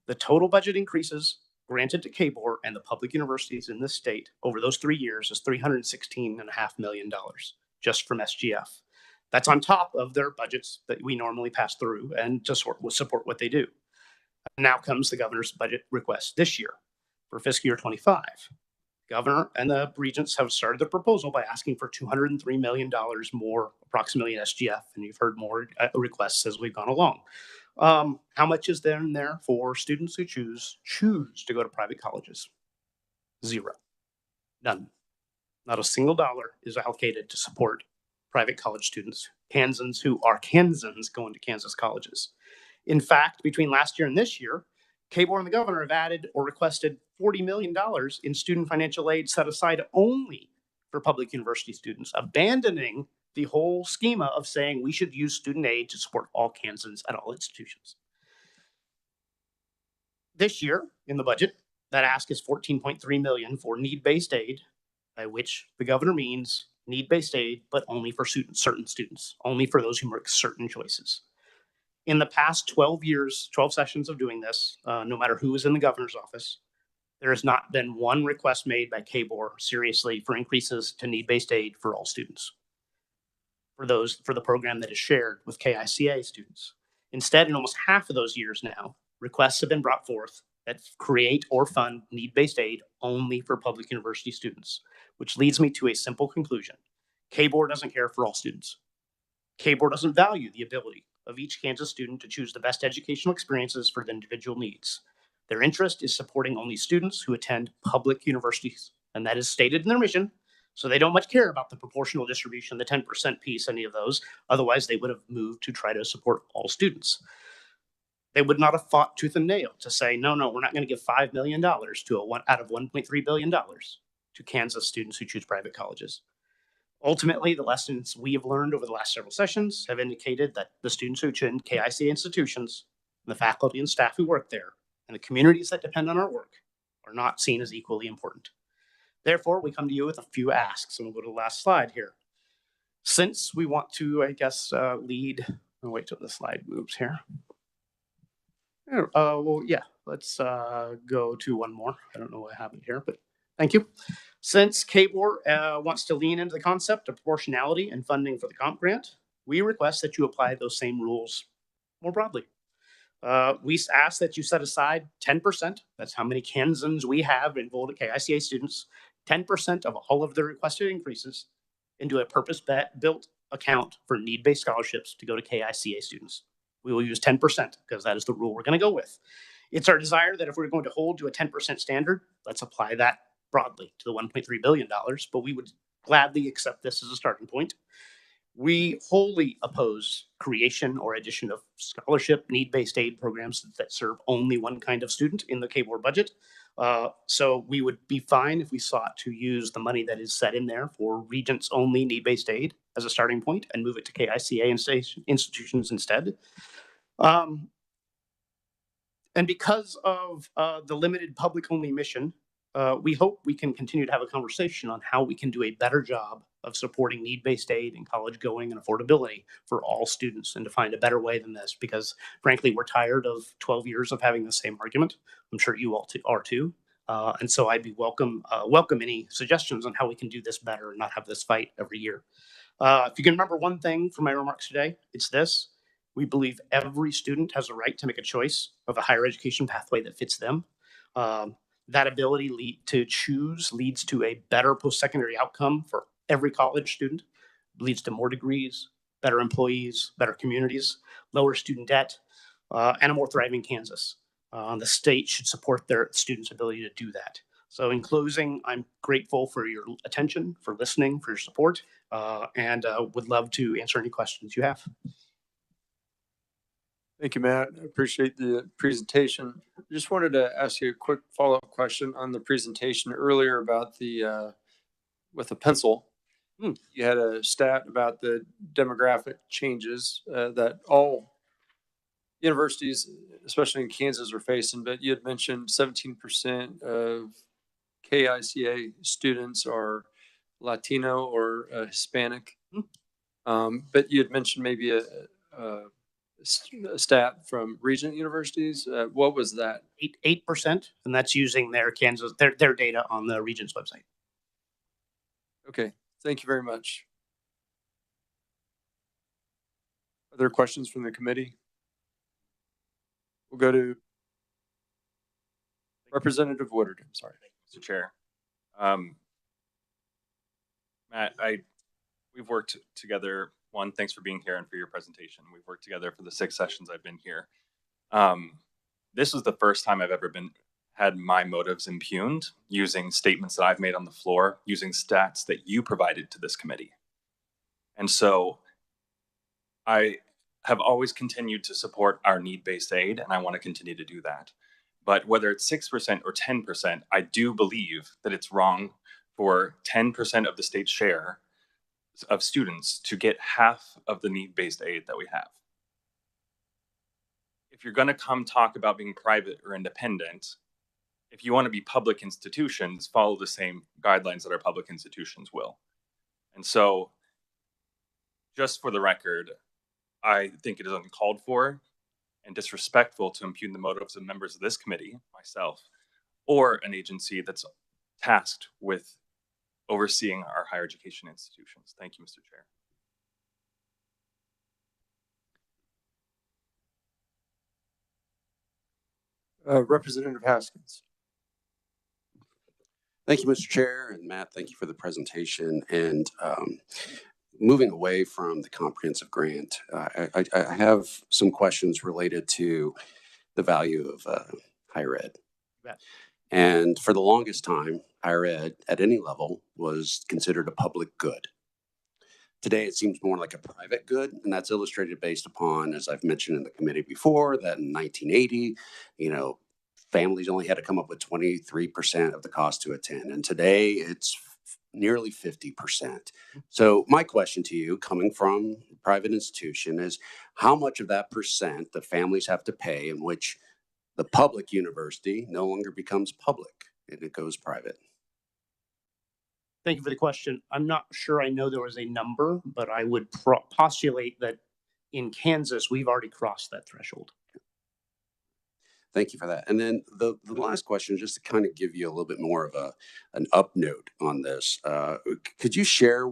the total budget increases granted to KBOR and the public universities in this state over those 3 years is $316.5 million just from SGF. That's on top of their budgets that we normally pass through and to support what they do. Now comes the governor's budget request this year for fiscal year 25. Governor and the regents have started the proposal by asking for $203 million more approximately in SGF, and you've heard more requests as we've gone along. How much is there in there for students who choose to go to private colleges? Zero. None. Not a single dollar is allocated to support private college students, Kansans who are Kansans going to Kansas colleges. In fact, between last year and this year, KBOR and the governor have added or requested $40 million in student financial aid set aside only for public university students, abandoning the whole schema of saying we should use student aid to support all Kansans at all institutions. This year in the budget, that ask is $14.3 million for need-based aid, by which the governor means need-based aid, but only for certain students, only for those who make certain choices. In the past 12 years, 12 sessions of doing this, no matter who is in the governor's office, there has not been one request made by KBOR seriously for increases to need-based aid for all students, for the program that is shared with KICA students. Instead, in almost half of those years now, requests have been brought forth that create or fund need-based aid only for public university students, which leads me to a simple conclusion. KBOR doesn't care for all students. KBOR doesn't value the ability of each Kansas student to choose the best educational experiences for their individual needs. Their interest is supporting only students who attend public universities, and that is stated in their mission. So they don't much care about the proportional distribution, the 10% piece, any of those. Otherwise, they would have moved to try to support all students. They would not have fought tooth and nail to say, no, we're not going to give $5 million out of $1.3 billion to Kansas students who choose private colleges. Ultimately, the lessons we have learned over the last several sessions have indicated that the students who attend KICA institutions, and the faculty and staff who work there, and the communities that depend on our work are not seen as equally important. Therefore, we come to you with a few asks, and we'll go to the last slide here. Since we want to, lead, I'll wait till the slide moves here. Let's go to one more. I don't know what happened here, but thank you. Since KBOR wants to lean into the concept of proportionality and funding for the comp grant, we request that you apply those same rules more broadly. We ask that you set aside 10%, that's how many Kansans we have enrolled at KICA students, 10% of all of the requested increases into a purpose-built account for need-based scholarships to go to KICA students. We will use 10% because that is the rule we're going to go with. It's our desire that if we're going to hold to a 10% standard, let's apply that broadly to the $1.3 billion, but we would gladly accept this as a starting point. We wholly oppose creation or addition of scholarship need-based aid programs that serve only one kind of student in the KBOR budget. So we would be fine if we sought to use the money that is set in there for Regents only need-based aid as a starting point and move it to KICA institutions instead. And because of the limited public only mission, we hope we can continue to have a conversation on how we can do a better job of supporting need-based aid and college going and affordability for all students, and to find a better way than this, because frankly, we're tired of 12 years of having the same argument. I'm sure you all are too. And so I'd be welcome any suggestions on how we can do this better and not have this fight every year. If you can remember one thing from my remarks today, it's this. We believe every student has a right to make a choice of a higher education pathway that fits them. That ability to choose leads to a better post-secondary outcome for every college student, leads to more degrees, better employees, better communities, lower student debt, and a more thriving Kansas. The state should support their students' ability to do that. So in closing, I'm grateful for your attention, for listening, for your support, and would love to answer any questions you have. Thank you, Matt. I appreciate the presentation. I just wanted to ask you a quick follow-up question on the presentation earlier about the with the pencil. You had a stat about the demographic changes that all universities, especially in Kansas, are facing, but you had mentioned 17% of KICA students are Latino or Hispanic. But you had mentioned maybe a stat from Regent universities. What was that? 8%, and that's using their data on the Regent's website. Okay, thank you very much. Are there questions from the committee? We'll go to Representative Woodard. I'm sorry. Mr. Chair. Matt, we've worked together. One, thanks for being here and for your presentation. We've worked together for the 6 sessions I've been here. This is the first time I've ever had my motives impugned using statements that I've made on the floor, using stats that you provided to this committee. And so I have always continued to support our need-based aid, and I want to continue to do that. But whether it's 6% or 10%, I do believe that it's wrong for 10% of the state's share of students to get half of the need-based aid that we have. If you're going to come talk about being private or independent, if you want to be public institutions, follow the same guidelines that our public institutions will. And so, just for the record, I think it is uncalled for and disrespectful to impugn the motives of members of this committee, myself, or an agency that's tasked with overseeing our higher education institutions. Thank you, Mr. Chair. Representative Haskins. Thank you, Mr. Chair, and Matt, thank you for the presentation. And moving away from the comprehensive grant, I have some questions related to the value of higher ed. And for the longest time, higher ed at any level was considered a public good. Today, it seems more like a private good, and that's illustrated based upon, as I've mentioned in the committee before, that in 1980, families only had to come up with 23% of the cost to attend. And today it's nearly 50%. So my question to you, coming from a private institution, is how much of that percent the families have to pay in which the public university no longer becomes public and it goes private? Thank you for the question. I'm not sure I know there was a number, but I would postulate that in Kansas, we've already crossed that threshold. Thank you for that. And then the last question, just to kind of give you a little bit more of an up note on this, could you share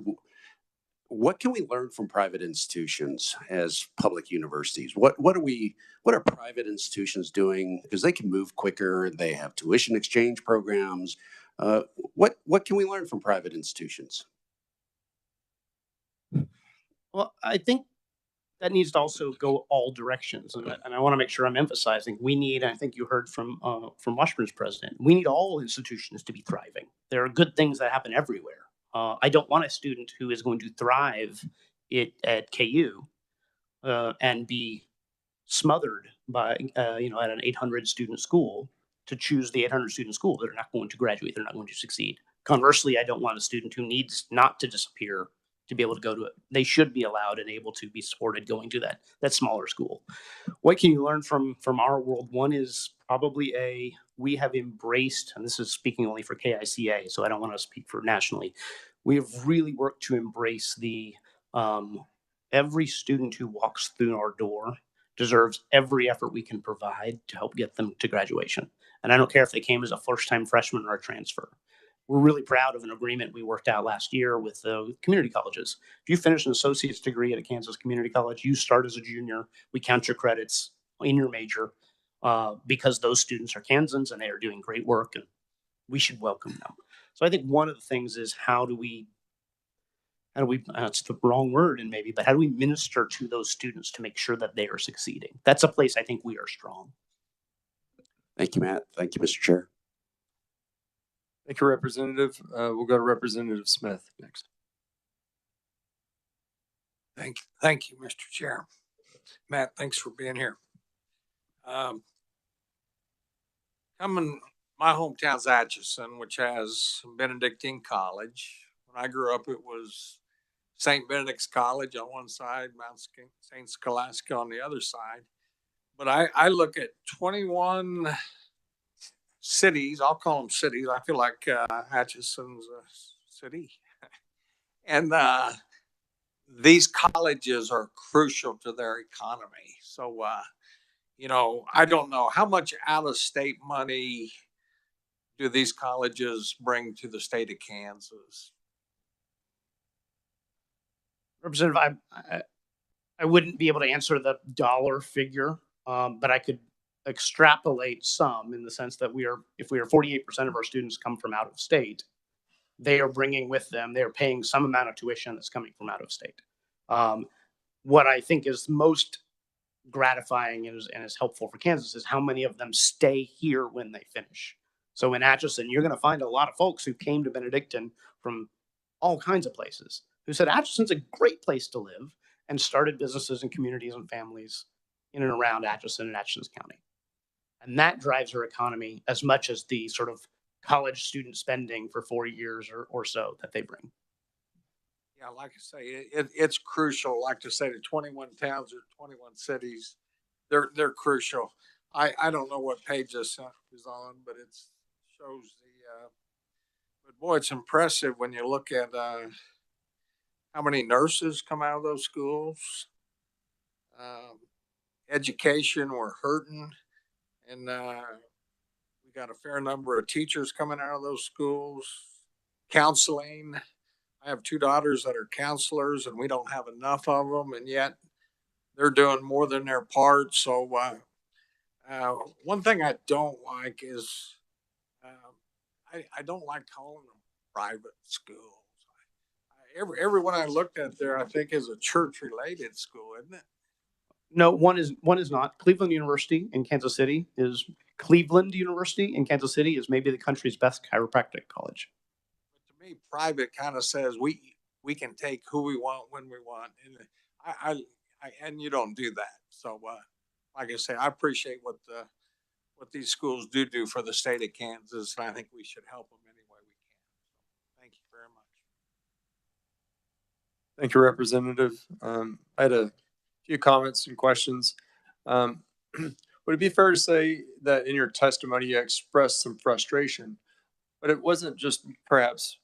what can we learn from private institutions as public universities? What are private institutions doing? Because they can move quicker, they have tuition exchange programs. What can we learn from private institutions? Well, I think that needs to also go all directions. And I want to make sure I'm emphasizing we need, I think you heard from Washburn's president, we need all institutions to be thriving. There are good things that happen everywhere. I don't want a student who is going to thrive at KU and be smothered by, at an 800 student school to choose the 800 student school. They're not going to graduate. They're not going to succeed. Conversely, I don't want a student who needs not to disappear to be able to go to it. They should be allowed and able to be supported going to that smaller school. What can you learn from our world? One is probably we have embraced, and this is speaking only for KICA, so I don't want to speak for nationally. We have really worked to embrace the every student who walks through our door deserves every effort we can provide to help get them to graduation. And I don't care if they came as a first-time freshman or a transfer. We're really proud of an agreement we worked out last year with the community colleges. If you finish an associate's degree at a Kansas community college, you start as a junior. We count your credits in your major because those students are Kansans and they are doing great work, and we should welcome them. So I think one of the things is how do we it's the wrong word and maybe, but how do we minister to those students to make sure that they are succeeding? That's a place I think we are strong. Thank you, Matt. Thank you, Mr. Chair. Thank you, Representative. We'll go to Representative Smith next. Thank you, Mr. Chair. Matt, thanks for being here. My hometown's Atchison, which has Benedictine College. When I grew up, it was St. Benedict's College on one side, Mount St. Scholastica on the other side. But I look at 21 cities, I'll call them cities. I feel like Atchison's a city. And these colleges are crucial to their economy. So, I don't know how much out-of-state money do these colleges bring to the state of Kansas? Representative, I wouldn't be able to answer the dollar figure, but I could extrapolate some in the sense that if 48% of our students come from out of state, they are bringing with them, they're paying some amount of tuition that's coming from out of state. What I think is most gratifying and is helpful for Kansas is how many of them stay here when they finish. So in Atchison, you're going to find a lot of folks who came to Benedictine from all kinds of places who said Atchison's a great place to live and started businesses and communities and families in and around Atchison and Atchison County. And that drives our economy as much as the sort of college student spending for 4 years or so that they bring. Yeah, like I say, it's crucial. Like to say the 21 towns or 21 cities, they're crucial. I don't know what page this is on, but it shows but boy, it's impressive when you look at how many nurses come out of those schools. Education, we're hurting, and we got a fair number of teachers coming out of those schools. Counseling. I have 2 daughters that are counselors, and we don't have enough of them, and yet they're doing more than their part. So one thing I don't like is I don't like calling them private schools. Everyone I looked at there, I think, is a church-related school, isn't it? No, one is not. Cleveland University in Kansas City is maybe the country's best chiropractic college. But to me, private kind of says we can take who we want when we want, and and you don't do that. So, like I say, I appreciate what these schools do for the state of Kansas, and I think we should help them any way we can. Thank you very much. Thank you, Representative. I had a few comments and questions. Would it be fair to say that in your testimony you expressed some frustration, but it wasn't just perhaps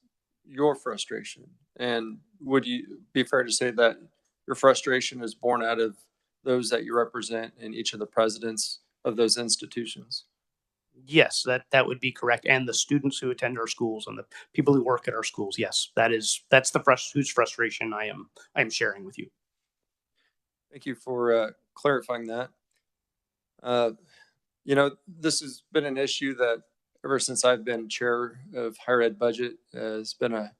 your frustration? And would you be fair to say that your frustration is born out of those that you represent and each of the presidents of those institutions? Yes, that would be correct. And the students who attend our schools and the people who work at our schools. Yes, that's whose frustration I am sharing with you. Thank you for clarifying that. This has been an issue that ever since I've been chair of higher ed budget has been a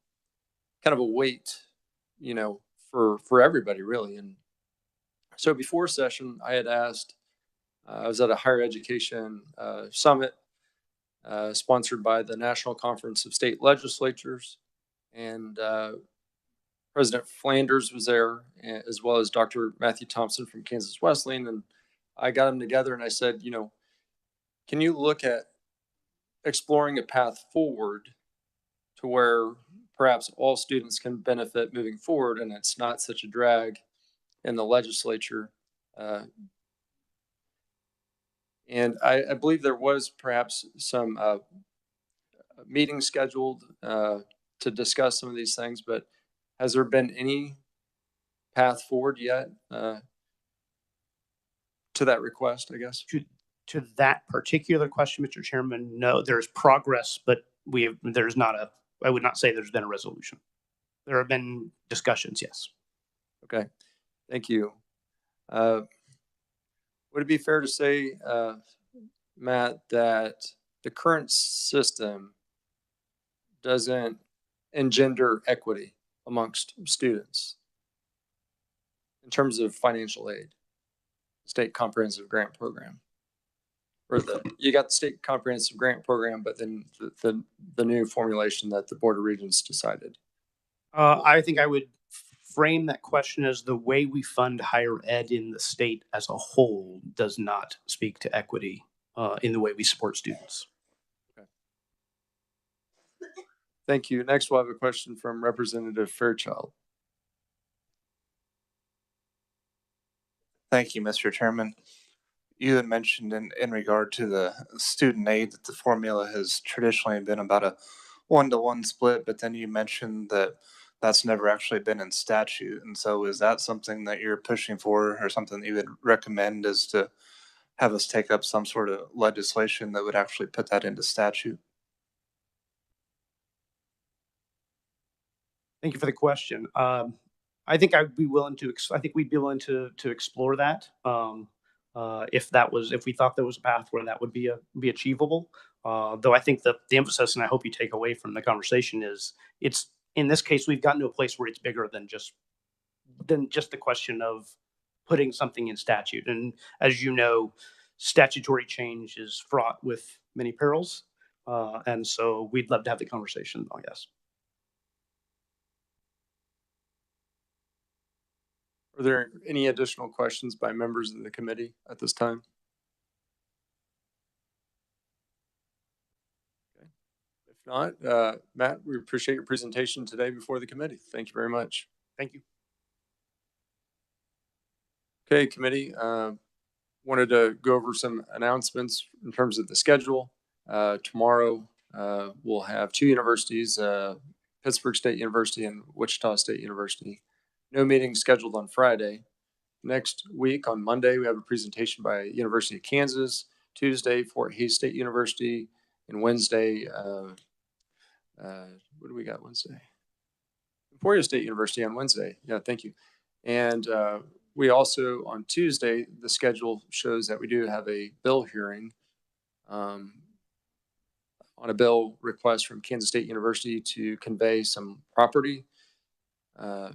kind of a weight, for everybody really. And so before session, I had asked, I was at a higher education summit sponsored by the National Conference of State Legislatures, and President Flanders was there, as well as Dr. Matthew Thompson from Kansas Wesleyan. And I got them together and I said, can you look at exploring a path forward to where perhaps all students can benefit moving forward, and it's not such a drag in the legislature. And I believe there was perhaps some meetings scheduled to discuss some of these things, but has there been any path forward yet to that request, I guess? To that particular question, Mr. Chairman, no, there's progress, but there's not I would not say there's been a resolution. There have been discussions, yes. Okay, thank you. Would it be fair to say, Matt, that the current system doesn't engender equity amongst students in terms of financial aid, state comprehensive grant program? Or you got the state comprehensive grant program, but then the new formulation that the Board of Regents decided. I think I would frame that question as the way we fund higher ed in the state as a whole does not speak to equity in the way we support students. Okay. Thank you. Next, we'll have a question from Representative Fairchild. Thank you, Mr. Chairman. You had mentioned in regard to the student aid that the formula has traditionally been about a 1-to-1 split, but then you mentioned that that's never actually been in statute. And so is that something that you're pushing for, or something that you would recommend, is to have us take up some sort of legislation that would actually put that into statute? Thank you for the question. I think I'd be willing to. I think we'd be willing to explore that. If we thought there was a path where that would be achievable. Though I think the emphasis, and I hope you take away from the conversation, is it's in this case we've gotten to a place where it's bigger than just the question of putting something in statute. And as you know, statutory change is fraught with many perils, and so we'd love to have the conversation, I guess. Are there any additional questions by members of the committee at this time? Okay. If not, Matt, we appreciate your presentation today before the committee. Thank you very much. Thank you. Okay, committee, wanted to go over some announcements in terms of the schedule. Tomorrow, we'll have two universities, Pittsburgh State University and Wichita State University. No meeting scheduled on Friday. Next week on Monday, we have a presentation by University of Kansas. Tuesday, Fort Hays State University, and Wednesday, what do we got Wednesday? Emporia State University on Wednesday. Yeah, thank you. And we also, on Tuesday, the schedule shows that we do have a bill hearing on a bill request from Kansas State University to convey some property, I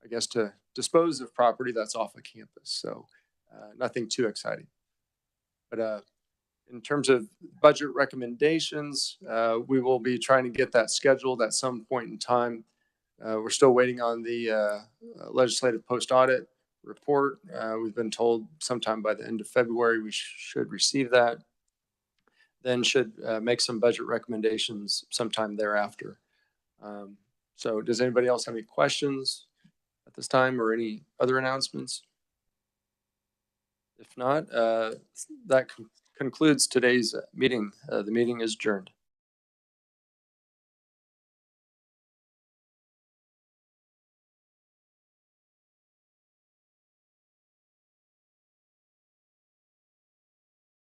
guess to dispose of property that's off of campus. So nothing too exciting. But in terms of budget recommendations, we will be trying to get that scheduled at some point in time. We're still waiting on the legislative post-audit report. We've been told sometime by the end of February we should receive that. Then should make some budget recommendations sometime thereafter. So does anybody else have any questions at this time or any other announcements? If not, that concludes today's meeting. The meeting is adjourned.